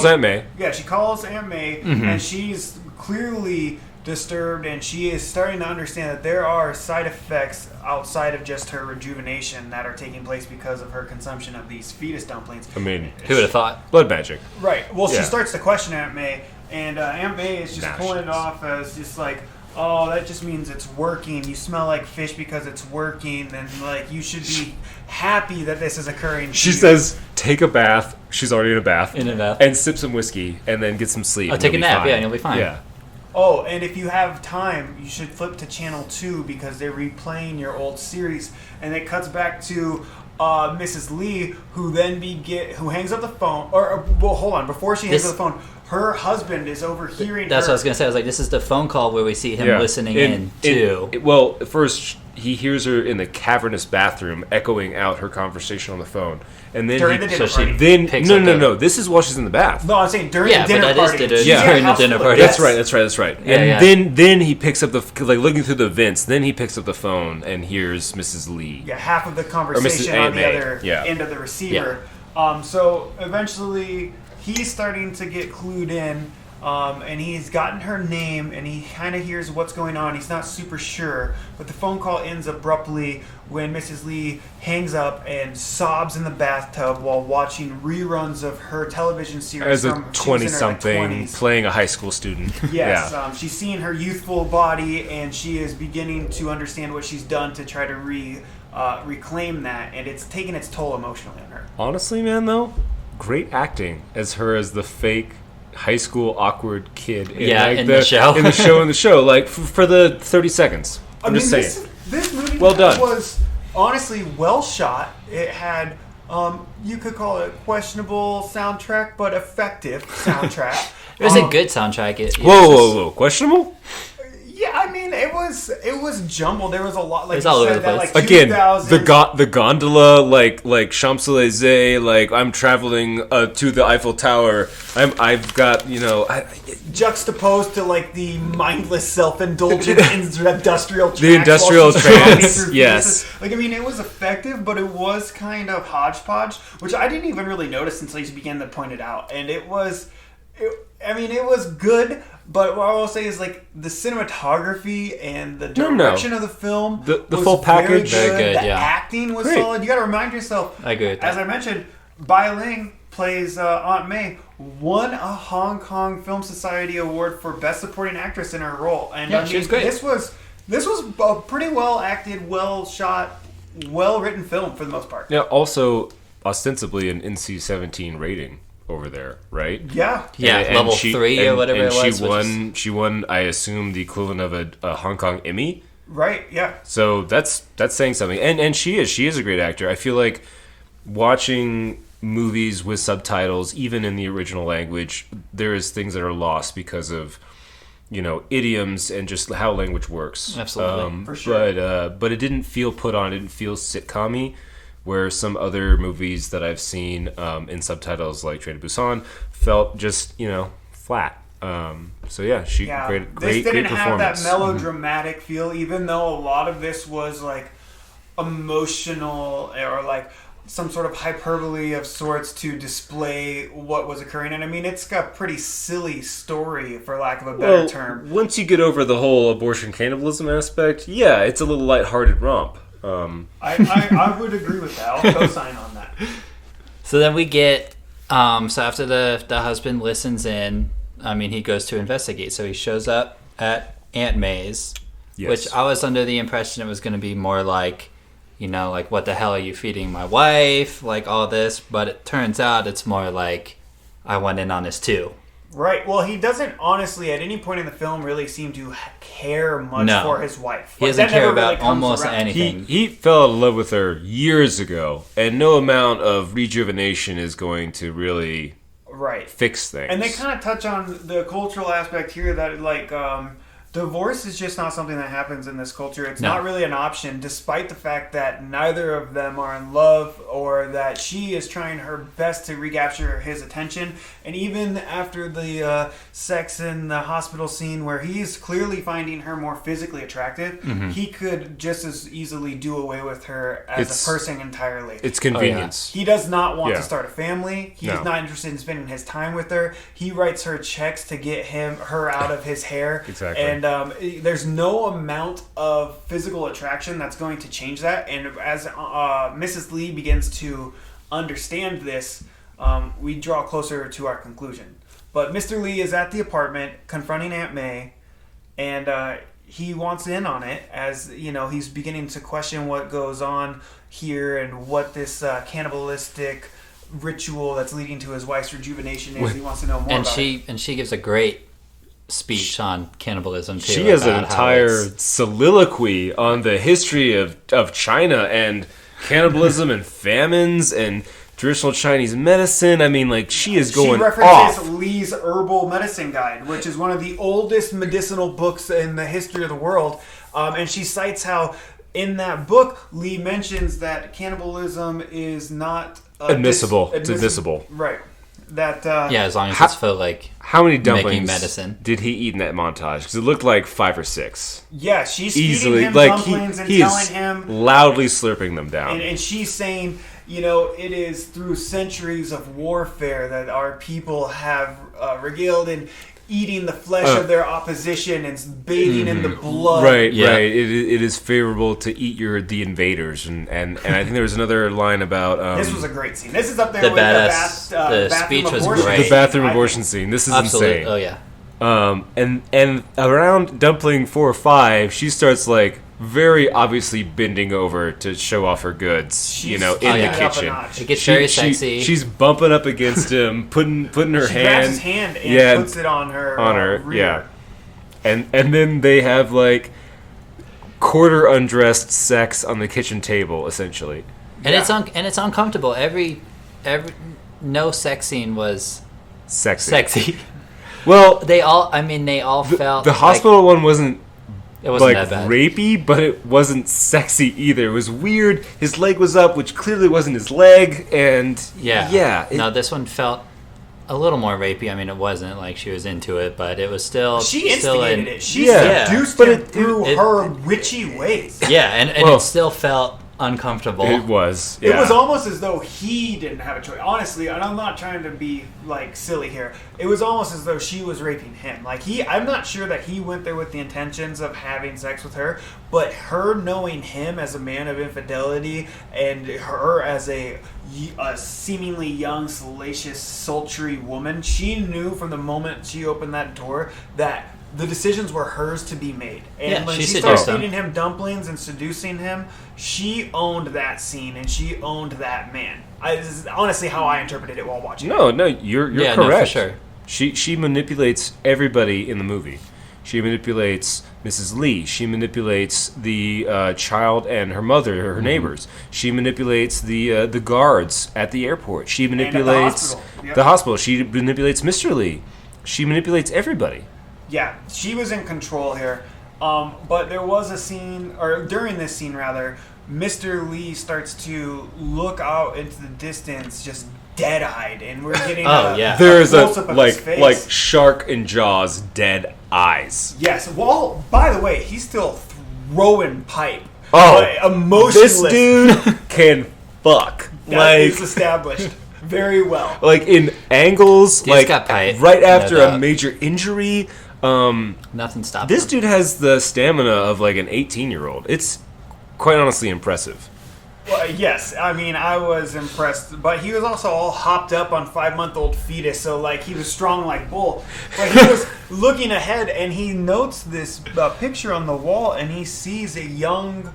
Aunt Mei. Yeah, she calls Aunt Mei, and she's clearly disturbed, and she is starting to understand that there are side effects outside of just her rejuvenation that are taking place because of her consumption of these fetus dumplings. I mean, who would have thought? Blood magic. Right. Well, she starts to question Aunt Mei, and Aunt Mei is just pulling it off as just like, "Oh, that just means it's working. You smell like fish because it's working, and like you should be happy that this is occurring." She says, "Take a bath." She's already in a bath. And sip some whiskey, and then get some sleep. Oh, take a nap, and you'll be fine. Yeah. Oh, and if you have time, you should flip to channel 2 because they're replaying your old series, and it cuts back to Mrs. Lee, who then who hangs up the phone. Well, hold on, before she hangs up the phone, her husband is overhearing. That's her. what I was gonna say. I was like, this is the phone call where we see him listening in too. Well, first he hears her in the cavernous bathroom echoing out her conversation on the phone, and then during the dinner party. No. This is while she's in the bath. No, I'm saying during the dinner party. During the dinner party. That's right. And then he picks up looking through the vents. Then he picks up the phone and hears Mrs. Lee. Yeah, half of the conversation on the other end of the receiver. Yeah. So eventually he's starting to get clued in. And he's gotten her name, and he kind of hears what's going on. He's not super sure, but the phone call ends abruptly when Mrs. Lee hangs up and sobs in the bathtub while watching reruns of her television series. As a 20-something playing a high school student. Yes, she's seeing her youthful body, and she is beginning to understand what she's done to try to reclaim that, and it's taking its toll emotionally on her. Honestly, man, though, great acting as the fake high school awkward kid in the show like for the 30 seconds. I'm just saying this movie well done. Was honestly well shot. It had you could call it a questionable soundtrack, but effective soundtrack. It was a good soundtrack. Whoa, questionable? Yeah, I mean, it was jumbled. There was a lot, like you all said, that, like, again, the gondola, like Champs-Elysees, like I'm traveling to the Eiffel Tower. I've got, juxtaposed to like the mindless, self-indulgent industrial trance. The industrial trance, yes. Like, I mean, it was effective, but it was kind of hodgepodge, which I didn't even really notice until you began to point it out. And it was good. But what I will say is, like, the cinematography and the direction of the film the was full package, very good. The acting was solid. You got to remind yourself. I agree with that. As I mentioned, Bai Ling plays Aunt Mei, won a Hong Kong Film Society award for Best Supporting Actress in her role, and she was great. This was a pretty well acted, well shot, well written film for the most part. Yeah, also ostensibly an NC-17 rating over there, right? Yeah. Yeah, And level 3 or whatever and it was. She won, I assume, the equivalent of a Hong Kong Emmy. Right, yeah. So that's saying something. And she is a great actor. I feel like watching movies with subtitles, even in the original language, there is things that are lost because of, idioms and just how language works. Absolutely. For sure. But it didn't feel put on. It didn't feel sitcom-y, where some other movies that I've seen in subtitles, like Train to Busan, felt just, flat. So yeah, great this didn't have that performance. melodramatic feel, even though a lot of this was like emotional or like some sort of hyperbole of sorts to display what was occurring. And I mean, it's got a pretty silly story, for lack of a better term. Once you get over the whole abortion cannibalism aspect, yeah, it's a little lighthearted romp. I would agree with that. I'll co-sign on that. So then we get, so after the husband listens in, he goes to investigate. So he shows up at Aunt Mei's, Yes. which I was under the impression it was going to be more like, like, what the hell are you feeding my wife? Like, all this. But it turns out it's more like, I went in on this too. Right. Well, he doesn't honestly, at any point in the film, really seem to care much for his wife. He doesn't care about almost anything. He fell in love with her years ago, and no amount of rejuvenation is going to really fix things. And they kind of touch on the cultural aspect here that, like, divorce is just not something that happens in this culture. It's not really an option, despite the fact that neither of them are in love, or that she is trying her best to recapture his attention. And even after the sex in the hospital scene, where he's clearly finding her more physically attractive, he could just as easily do away with her as a person entirely. It's convenience. He does not want to start a family. He's not interested in spending his time with her. He writes her checks to get her out of his hair. Exactly. And there's no amount of physical attraction that's going to change that. And as Mrs. Lee begins to understand this, we draw closer to our conclusion. But Mr. Lee is at the apartment confronting Aunt Mei, and he wants in on it, as he's beginning to question what goes on here and what this cannibalistic ritual that's leading to his wife's rejuvenation is. He wants to know more about it. And she gives a great speech on cannibalism too. She has an entire soliloquy on the history of China and cannibalism and famines and traditional Chinese medicine. I mean, like, she is going off. She references Lee's Herbal Medicine Guide, which is one of the oldest medicinal books in the history of the world. And she cites how in that book, Lee mentions that cannibalism is not admissible. It's admissible. Right. That as long as it's for like how many dumplings making medicine did he eat in that montage? Because it looked like 5 or 6. Yeah, she's easily feeding him like dumplings and he telling is him loudly slurping them down. And she's saying, it is through centuries of warfare that our people have regaled in eating the flesh of their opposition and bathing in the blood. Right. It is favorable to eat the invaders, and I think there was another line about this was a great scene. This is up there the with the speech was great. The bathroom abortion scene. This is insane. Oh yeah. And around dumpling 4 or 5, she starts like very obviously bending over to show off her goods, in the kitchen. It gets very sexy. She's bumping up against him, putting her she hand. grabs his hand and puts it on her. Rear. And then they have like quarter undressed sex on the kitchen table, essentially. And it's uncomfortable. Every no sex scene was sexy. Well, they all felt the hospital one wasn't. It wasn't like that bad. Rapey, but it wasn't sexy either. It was weird. His leg was up, which clearly wasn't his leg, and no, this one felt a little more rapey. I mean, it wasn't like she was into it, but it was still. She instigated it. She seduced him through her witchy ways. Yeah, and it still felt uncomfortable. It was. It was almost as though he didn't have a choice. Honestly, and I'm not trying to be like silly here. It was almost as though she was raping him. Like I'm not sure that he went there with the intentions of having sex with her, but her knowing him as a man of infidelity and her as a seemingly young, salacious, sultry woman, she knew from the moment she opened that door that the decisions were hers to be made. And Yeah, when she she started seduced him. feeding him dumplings and seducing him, she owned that scene and she owned that man. This is honestly how I interpreted it while watching it. No, you're Yeah, correct. no, for sure. She manipulates everybody in the movie. She manipulates Mrs. Lee. She manipulates the child and her mother, her neighbors. She manipulates the guards at the airport. She manipulates hospital. Yep. the hospital. She manipulates Mr. Lee. She manipulates everybody. Yeah, she was in control here. But there was a scene, or during this scene rather, Mr. Lee starts to look out into the distance, just dead-eyed, and we're getting There's a close-up of his face. like shark in Jaws, dead eyes. Yes. Well, by the way, he's still throwing pipe. Oh, Like, emotionless. this dude can fuck. That is established very well. Like in angles, Dude's like got pipe, right no after a doubt. major injury. Nothing stops This him. dude has the stamina of like an 18-year-old. It's quite honestly impressive. Well, yes, I mean, I was impressed, but he was also all hopped up on 5-month-old fetus, so like he was strong like bull. But he was looking ahead, and he notes this picture on the wall, and he sees a young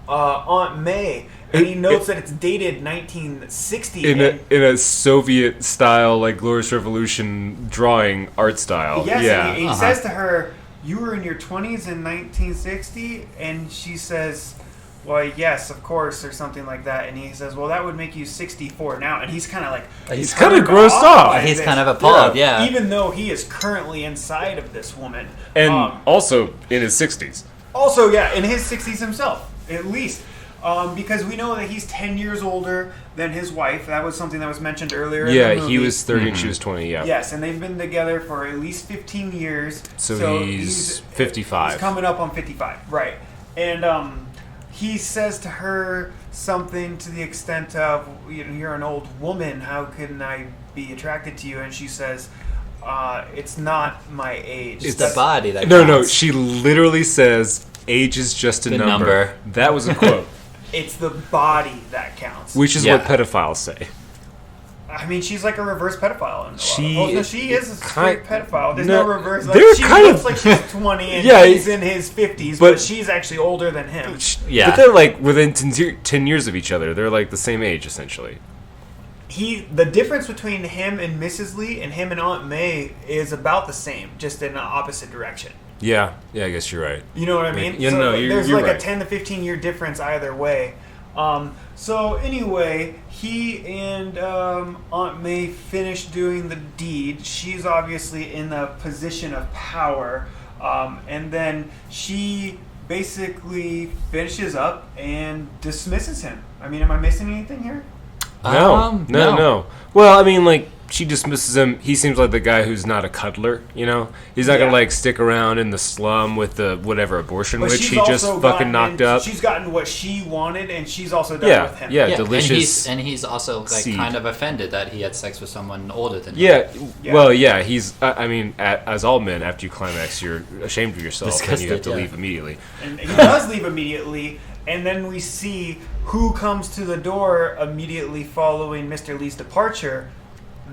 Aunt Mei, and he notes that it's dated 1960. In a Soviet style, like Glorious Revolution drawing art style. Yes, yeah. and he says to her, "You were in your 20s in 1960," and she says, "Well, yes, of course," or something like that. And he says, "Well, that would make you 64 now." And he's kind of like, He's kinda grossed off. by He's this. kind of appalled, yeah. Even though he is currently inside of this woman. And also in his 60s. Also, yeah, in his 60s himself, at least. Because we know that he's 10 years older than his wife. That was something that was mentioned earlier Yeah, in the movie. he was 30 and she was 20, yeah. Yes, and they've been together for at least 15 years. So he's 55. He's coming up on 55, right. And he says to her something to the extent of, "You're an old woman, how can I be attracted to you?" And she says, "It's not my age." It's the body that No, counts. she literally says, "Age is just a The number." number. That was a quote. It's the body that counts. Which is Yeah. what pedophiles say. I mean, she's like a reverse pedophile. She- no, she is a straight pedophile. There's no, no reverse. Like, they're she kind looks of- like she's 20 and Yeah, he's in his 50s, but- but she's actually older than him. Yeah. But they're like within 10 years of each other. They're like the same age, essentially. The difference between him and Mrs. Lee and him and Aunt May is about the same, just in the opposite direction. Yeah, I guess you're right. You know what I mean? Yeah, so no, you're there's like right. a 10 to 15 year difference either way. So anyway, he and Aunt May finish doing the deed. She's obviously in the position of power, and then she basically finishes up and dismisses him. I mean, am I missing anything here? No. Well, I mean, like, she dismisses him. He seems like the guy who's not a cuddler, you know? He's not gonna, like, stick around in the slum with the whatever abortion But which she's he just also fucking knocked up. She's gotten what she wanted, and she's also done with him. Yeah, delicious. And he's also like seed. kind of offended that he had sex with someone older than him. Yeah, well, yeah, he's, I mean, as all men, after you climax, you're ashamed of yourself and you have to Disgusted, yeah. leave immediately. And he does leave immediately, and then we see who comes to the door immediately following Mr. Lee's departure,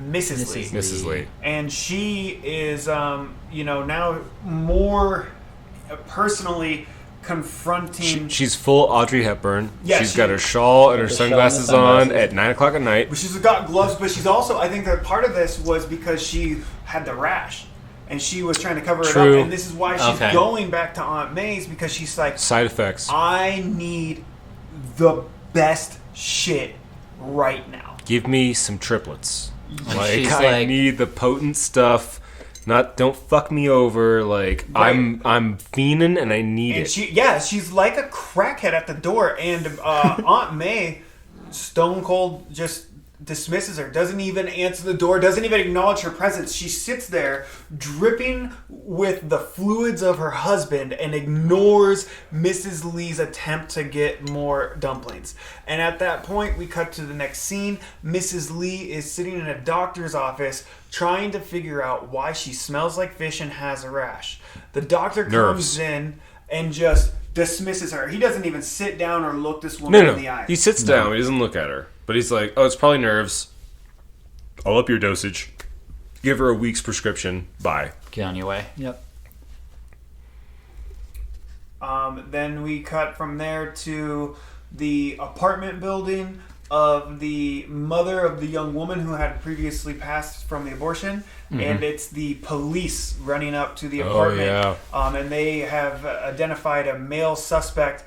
Mrs. Lee. Mrs. Lee. And she is, now more personally confronting... She's full Audrey Hepburn. Yeah, She's got her shawl and her sunglasses on at 9 o'clock at night. She's got gloves, but she's also, I think that part of this was because she had the rash. And she was trying to cover it True. up. And this is why she's going back to Aunt May's, because she's like... Side effects. I need the best shit right now. Give me some triplets. She's I like- need the potent stuff. Don't fuck me over. Like, Right. I'm fiending and I need And it. she's like a crackhead at the door. And Aunt May, stone cold, just dismisses her. Doesn't even answer the door. Doesn't even acknowledge her presence. She sits there, dripping with the fluids of her husband, and ignores Mrs. Lee's attempt to get more dumplings. And at that point, we cut to the next scene. Mrs. Lee is sitting in a doctor's office, trying to figure out why she smells like fish and has a rash. The doctor comes in and just dismisses her. He doesn't even sit down or look this woman in the eye. He sits down. He doesn't look at her. But he's like, oh, it's probably nerves. I'll up your dosage. Give her a week's prescription. Bye. Get on your way. Yep. Then we cut from there to the apartment building of the mother of the young woman who had previously passed from the abortion. And it's the police running up to the apartment. And they have identified a male suspect.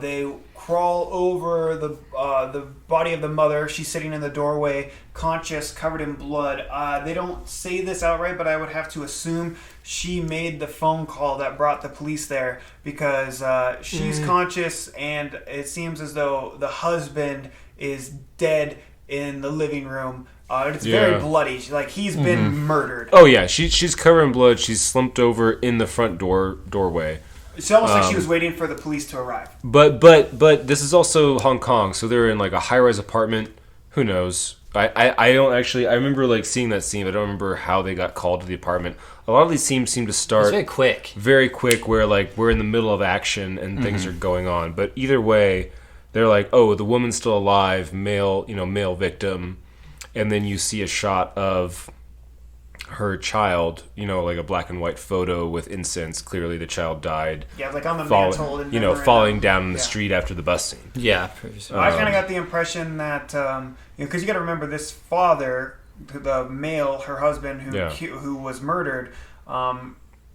They crawl over the body of the mother. She's sitting in the doorway, conscious, covered in blood. They don't say this outright, but I would have to assume she made the phone call that brought the police there, because she's conscious, and it seems as though the husband is dead in the living room. It's very bloody. He's been murdered. Oh yeah, she's covered in blood. She's slumped over in the front doorway. It's almost like she was waiting for the police to arrive. But this is also Hong Kong, so they're in like a high-rise apartment. Who knows? I don't actually. I remember seeing that scene, but I don't remember how they got called to the apartment. A lot of these scenes seem to start very quick, where we're in the middle of action and things are going on. But either way, they're like, oh, the woman's still alive, male victim, and then you see a shot of her child, like a black and white photo with incense. Clearly the child died. Yeah, on the mantle. Falling down in the street after the bus scene. Yeah. I kind of got the impression that, because you got to remember, this father, the male, her husband, who was murdered,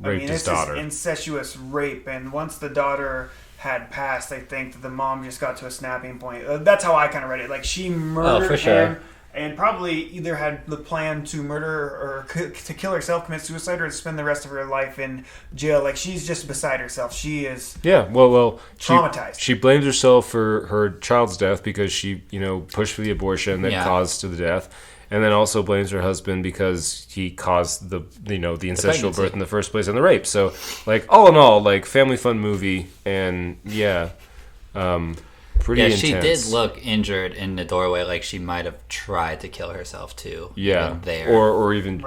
raped his daughter. Is incestuous rape, and once the daughter had passed, I think that the mom just got to a snapping point. That's how I kind of read it. She murdered him. And probably either had the plan to murder or to kill herself, commit suicide, or to spend the rest of her life in jail. She's just beside herself. She is traumatized. She blames herself for her child's death because she, pushed for the abortion that caused to the death. And then also blames her husband because he caused the incestual birth in the first place and the rape. So, all in all, family fun movie. And, pretty intense. She did look injured in the doorway, she might have tried to kill herself too. Yeah, there or even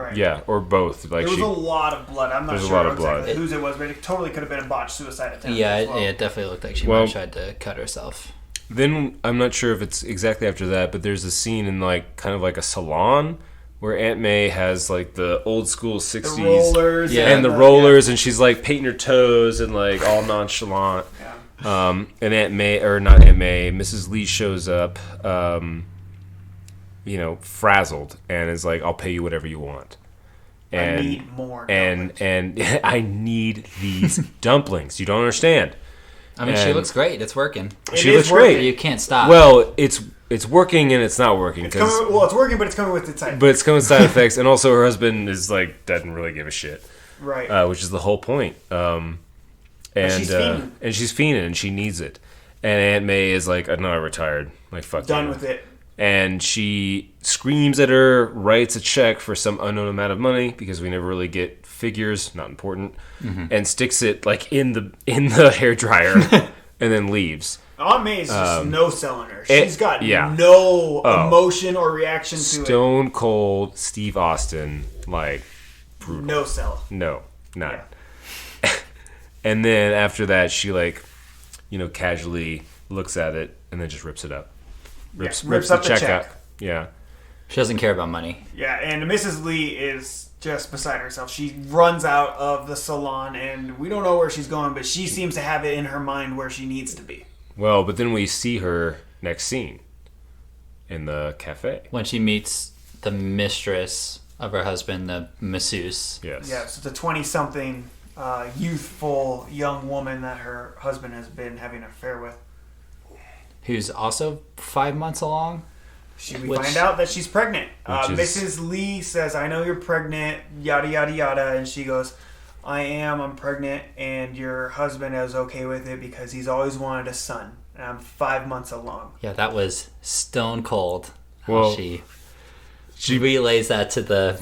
or both. There was a lot of blood. I'm not sure a lot of exactly whose it was, but it totally could have been a botched suicide attempt. Yeah, it definitely looked like she might have tried to cut herself. Then I'm not sure if it's exactly after that, but there's a scene in kind of a salon where Aunt Mei has the old school 60s the rollers and the rollers, and she's painting her toes and all nonchalant. Yeah. And Aunt Mei, or not Aunt Mei, Mrs. Lee shows up, frazzled, and is like, "I'll pay you whatever you want." And, I need more dumplings. And I need these dumplings. You don't understand. I mean, she looks great. It's working. She looks great. You can't stop. Well, it's working and it's not working. It's working, but it's coming with its side effects. But it's coming with side effects, and also her husband is doesn't really give a shit. Right. Which is the whole point. And she's fiending. And she's fiending, and she needs it. And Aunt Mei is like, "No, I retired. Fuck done you." with it. And she screams at her, writes a check for some unknown amount of money because we never really get figures, not important, and sticks it in the hairdryer, and then leaves. Aunt Mei is just no selling her. She's got no emotion or reaction to it. Stone cold Steve Austin, brutal. No sell. No, not. Yeah. And then after that, she casually looks at it and then just rips it up. Rips up the check. Yeah. She doesn't care about money. Yeah, and Mrs. Lee is just beside herself. She runs out of the salon, and we don't know where she's going, but she seems to have it in her mind where she needs to be. Well, but then we see her next scene in the cafe. When she meets the mistress of her husband, the masseuse. Yes. Yeah, so the 20-something youthful young woman that her husband has been having an affair with. Who's also 5 months along. We find out that she's pregnant. Mrs. Lee says, "I know you're pregnant, yada, yada, yada." And she goes, I'm pregnant, and your husband is okay with it because he's always wanted a son. And I'm 5 months along. Yeah, that was stone cold. Well, she relays that to the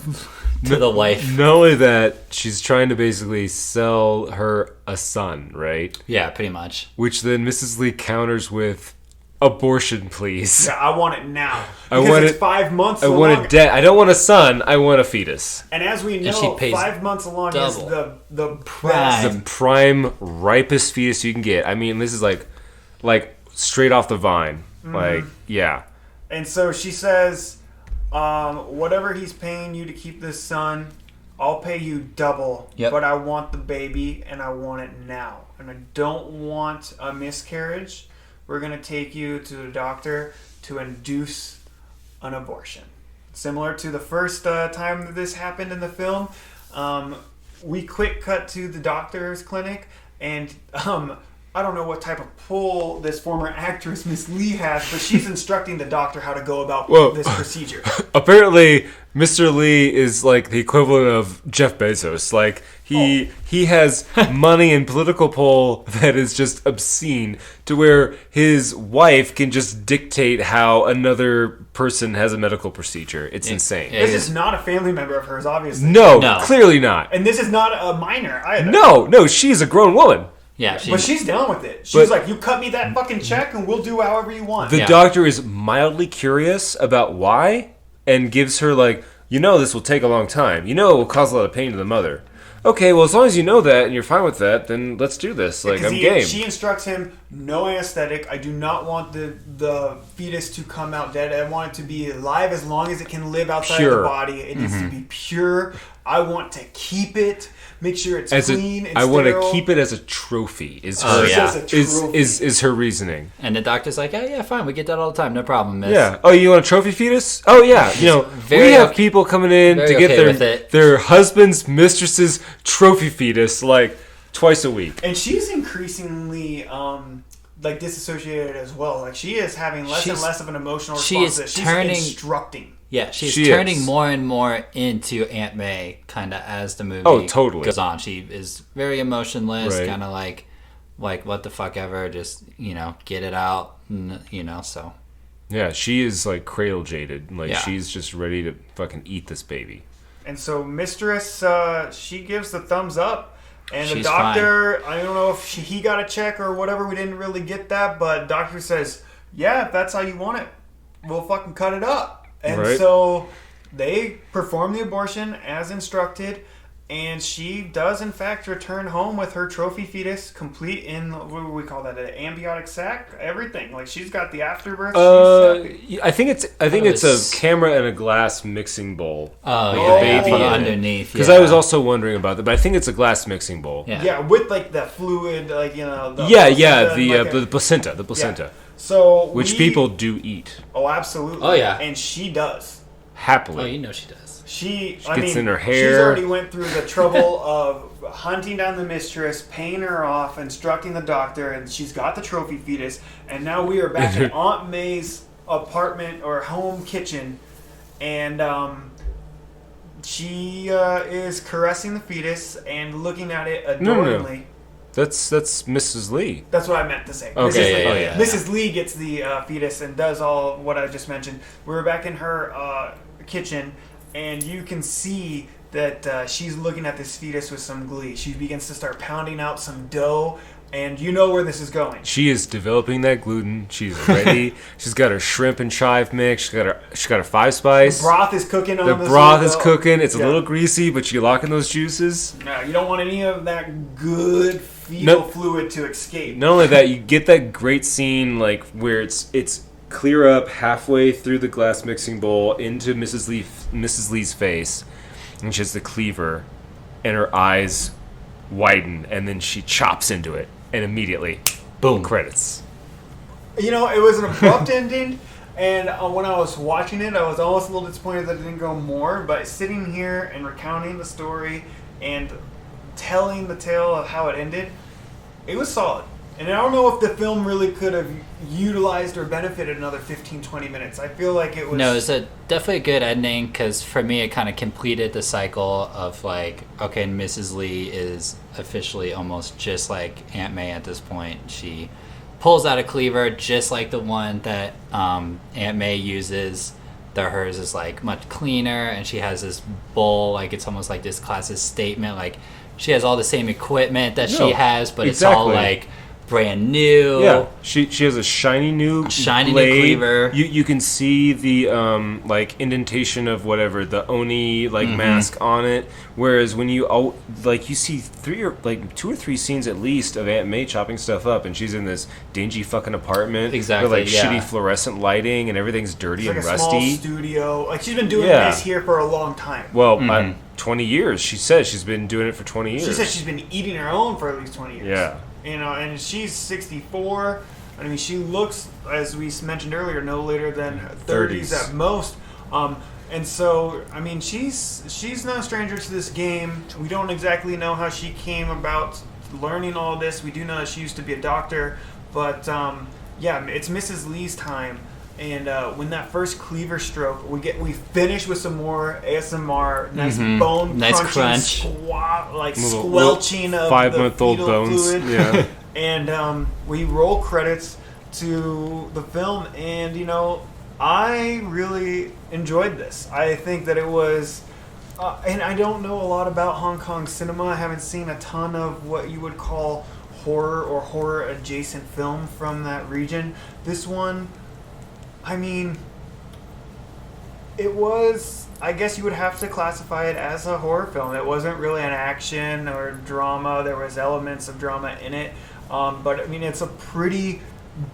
wife. Not only that, she's trying to basically sell her a son, right? Yeah, pretty much. Which then Mrs. Lee counters with, "Abortion, please." Yeah, I want it now. Because it's 5 months along. I want it dead. I don't want a son. I want a fetus. And as we know, 5 months along is the prime. The prime, ripest fetus you can get. I mean, this is like straight off the vine. Yeah. And so she says, whatever he's paying you to keep this son, I'll pay you double, Yep. but I want the baby and I want it now. And I don't want a miscarriage. We're going to take you to the doctor to induce an abortion. Similar to the first time that this happened in the film, we quick cut to the doctor's clinic, and I don't know what type of pull this former actress Miss Lee has, but she's instructing the doctor how to go about this procedure. Apparently, Mr. Lee is like the equivalent of Jeff Bezos. Like he has money and political pull that is just obscene, to where his wife can just dictate how another person has a medical procedure. It's insane. This is not a family member of hers, obviously. No, clearly not. And this is not a minor either. No, she's a grown woman. Yeah, but she's down with it. She's like, you cut me that fucking check and we'll do however you want. The doctor is mildly curious about why, and gives her like, this will take a long time. It will cause a lot of pain to the mother. Okay, well, as long as you know that and you're fine with that, then let's do this. Like, I'm game. She instructs him, no anesthetic. I do not want the fetus to come out dead. I want it to be alive as long as it can live outside of the body. It needs to be pure. I want to keep it. Make sure it's clean and I sterile. want to keep it as a trophy. Is her reasoning? And the doctor's like, yeah, fine, we get that all the time, no problem, miss. Yeah. Oh, you want a trophy fetus? Oh, yeah. We have people coming in to get their husband's mistress's trophy fetus like twice a week. And she's increasingly disassociated as well. Like, she is having less and less of an emotional response. She's instructing. Yeah, she's turning more and more into Aunt Mei, kind of as the movie goes on. She is very emotionless, kind of like what the fuck ever, just get it out, so. Yeah, she is like cradle jaded, like she's just ready to fucking eat this baby. And so Mistress, she gives the thumbs up, and She's the doctor, fine. I don't know if he got a check or whatever. We didn't really get that, but doctor says, yeah, if that's how you want it, we'll fucking cut it up. And so they perform the abortion as instructed, and she does in fact return home with her trophy fetus, complete in, what do we call that, an amniotic sac, everything. Like, she's got the afterbirth. I think it's a camera and a glass mixing bowl. Oh, with the baby underneath. Because I was also wondering about that, but I think it's a glass mixing bowl. Yeah, with like the fluid, like the placenta, Yeah. So which people do eat. Oh, absolutely. Oh, yeah. And she does. Happily. Oh, she does. She gets in her hair. She's already went through the trouble of hunting down the mistress, paying her off, instructing the doctor, and she's got the trophy fetus. And now we are back at Aunt May's apartment or home kitchen, and she is caressing the fetus and looking at it adoringly. No. That's Mrs. Lee. That's what I meant to say. Okay, Mrs. Lee gets the fetus and does all what I just mentioned. We're back in her kitchen, and you can see that she's looking at this fetus with some glee. She begins to start pounding out some dough, and you know where this is going. She is developing that gluten. She's ready. She's got her shrimp and chive mix. She's got her 5-spice. The broth is cooking. The broth is cooking. It's a little greasy, but you lock in those juices. No, you don't want any of that good fetal fluid to escape. Not only that, you get that great scene like where it's clear up halfway through the glass mixing bowl into Mrs. Lee's face, and she has the cleaver, and her eyes widen, and then she chops into it, and immediately, boom, credits. It was an abrupt ending, and when I was watching it, I was almost a little disappointed that it didn't go more, but sitting here and recounting the story and telling the tale of how it ended, it was solid. And I don't know if the film really could have utilized or benefited another 15-20 minutes. I feel like it was... No, it's definitely a good ending, because for me it kind of completed the cycle of like, okay, Mrs. Lee is officially almost just like Aunt May at this point. She pulls out a cleaver just like the one that Aunt May uses. Hers is like much cleaner, and she has this bowl, like it's almost like this class's statement, like she has all the same equipment that she has, but it's all like brand new. Yeah, she has a shiny new new blade. cleaver. You can see the like indentation of whatever the Oni mask on it. Whereas when you you see two or three scenes at least of Aunt Mei chopping stuff up, and she's in this dingy fucking apartment Exactly, with yeah. shitty fluorescent lighting, and everything's dirty It's like and a rusty. small studio. Like she's been doing Yeah. this here for a long time. Well, 20 years. She says she's been doing it for 20 years. She said she's been eating her own for at least 20 years. Yeah. You know, and she's 64. I mean, she looks, as we mentioned earlier, no later than 30s at most. And so, I mean, she's no stranger to this game. We don't exactly know how she came about learning all this. We do know that she used to be a doctor. But, yeah, it's Mrs. Lee's time. And when that first cleaver stroke, we finish with some more ASMR, nice bone Nice crunching, crunch. squelching of 5-month-old the fetal bones. fluid. Yeah. And we roll credits to the film, and I really enjoyed this. I think that it was, and I don't know a lot about Hong Kong cinema. I haven't seen a ton of what you would call horror or horror adjacent film from that region. This one, I mean, it was, I guess you would have to classify it as a horror film. It wasn't really an action or drama. There was elements of drama in it. But I mean, it's a pretty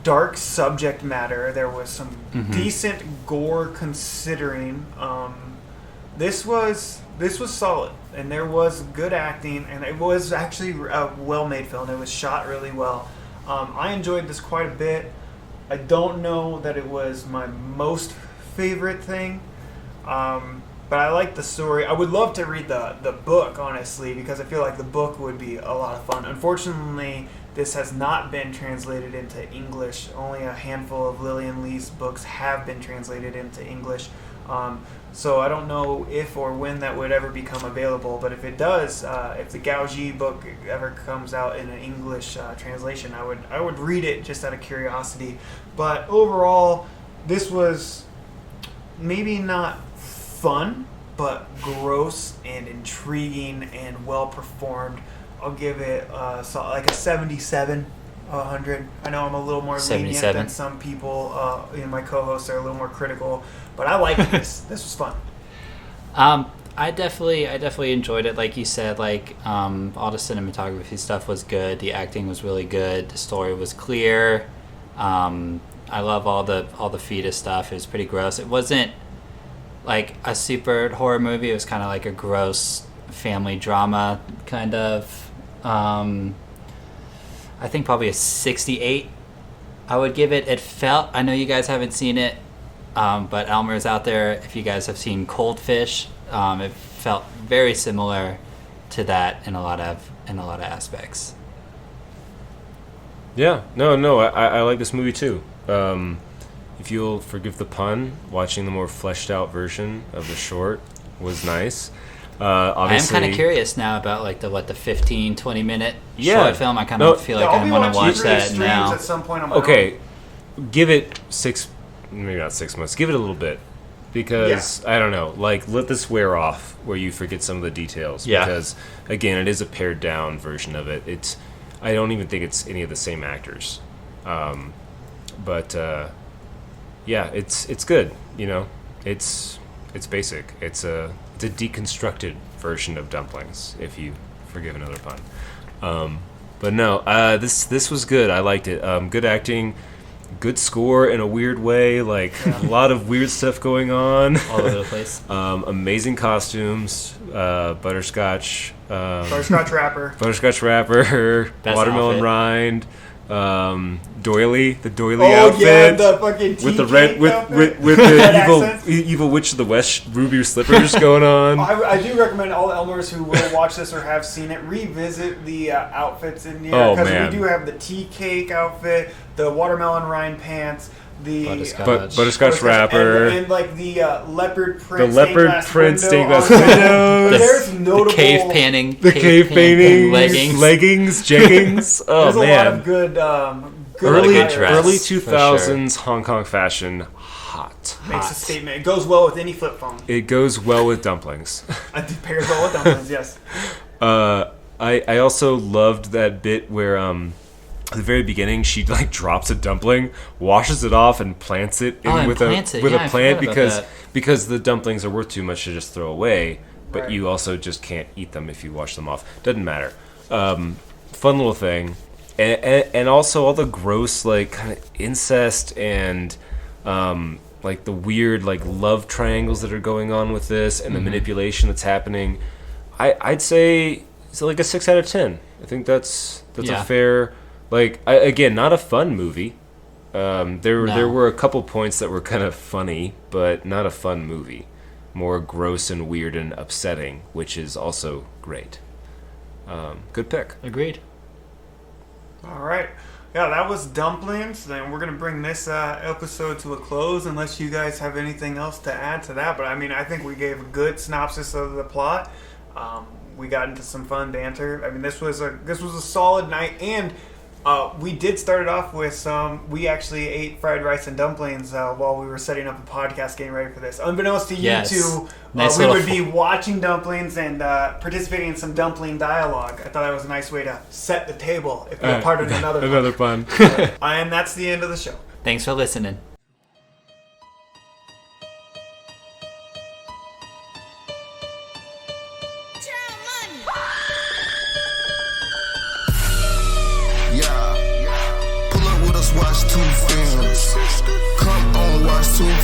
dark subject matter. There was some decent gore considering. This was solid, and there was good acting, and it was actually a well-made film. It was shot really well. I enjoyed this quite a bit. I don't know that it was my most favorite thing, but I like the story. I would love to read the book, honestly, because I feel like the book would be a lot of fun. Unfortunately, this has not been translated into English. Only a handful of Lillian Lee's books have been translated into English. So I don't know if or when that would ever become available, but if it does, if the Gao Ji book ever comes out in an English translation, I would read it just out of curiosity. But overall, this was maybe not fun, but gross and intriguing and well performed. I'll give it like a 77, 100. I know I'm a little more lenient 77. than some people. My co-hosts are a little more critical, but I like this. This was fun. I definitely enjoyed it. Like you said, all the cinematography stuff was good. The acting was really good. The story was clear. I love all the fetus stuff. It was pretty gross. It wasn't like a super horror movie. It was kind of like a gross family drama kind of. I think probably a 68 I would give it. It felt, I know you guys haven't seen it, but Elmer's out there. If you guys have seen Cold Fish, it felt very similar to that in a lot of aspects. Yeah, no, I like this movie too. If you'll forgive the pun, watching the more fleshed out version of the short was nice. Obviously, I am kind of curious now about the 15-20 minute Yeah. short film. I kind of feel like I want to watch that now. At some point on my okay, give it maybe not 6 months. Give it a little bit, because I don't know. Let this wear off where you forget some of the details. Yeah. Because again, it is a pared down version of it. I don't even think it's any of the same actors. But yeah, it's good. It's basic. It's a deconstructed version of Dumplings, if you forgive another pun. But no, this was good. I liked it. Good acting, good score in a weird way. A lot of weird stuff going on All over the place. Amazing costumes. Butterscotch wrapper. Butterscotch wrapper. Best Watermelon outfit. rind. The doily Oh outfit yeah, the fucking with the tea red cake with outfit. the Red evil accents. evil witch of the west ruby slippers going on. I do recommend all Elmers who will watch this or have seen it revisit the outfits in here, Oh, because man. we do have the tea cake outfit, the watermelon rind pants, the Butterscotch wrapper, and the leopard print, the leopard print stained glass window. windows, But there's notable The cave painting. the cave painting, leggings. jeggings. Oh There's a lot man, of good, good Really attire. good dress. early for 2000s Hong Kong fashion, hot. Makes a statement. It goes well with any flip phone. It goes well with dumplings. It pairs well with dumplings. Yes. I also loved that bit where at the very beginning, she like drops a dumpling, washes it off, and plants it in with a plant because the dumplings are worth too much to just throw away. But Right. you also just can't eat them if you wash them off. Doesn't matter. Fun little thing, and also all the gross like kind of incest and like the weird like love triangles that are going on with this, and the manipulation that's happening. I'd say it's like a 6 out of 10. I think that's a fair. Like, again, not a fun movie. There were a couple points that were kind of funny, but not a fun movie. More gross and weird and upsetting, which is also great. Good pick. Agreed. All right. Yeah, that was Dumplings. Then we're going to bring this episode to a close unless you guys have anything else to add to that. But, I mean, I think we gave a good synopsis of the plot. We got into some fun banter. I mean, this was a solid night, and we did start it off with some. We actually ate fried rice and dumplings while we were setting up a podcast, getting ready for this. Unbeknownst to you two, we would be watching Dumplings and participating in some dumpling dialogue. I thought that was a nice way to set the table if you're part of another pun. And that's the end of the show. Thanks for listening. Watch two films. Come on, watch two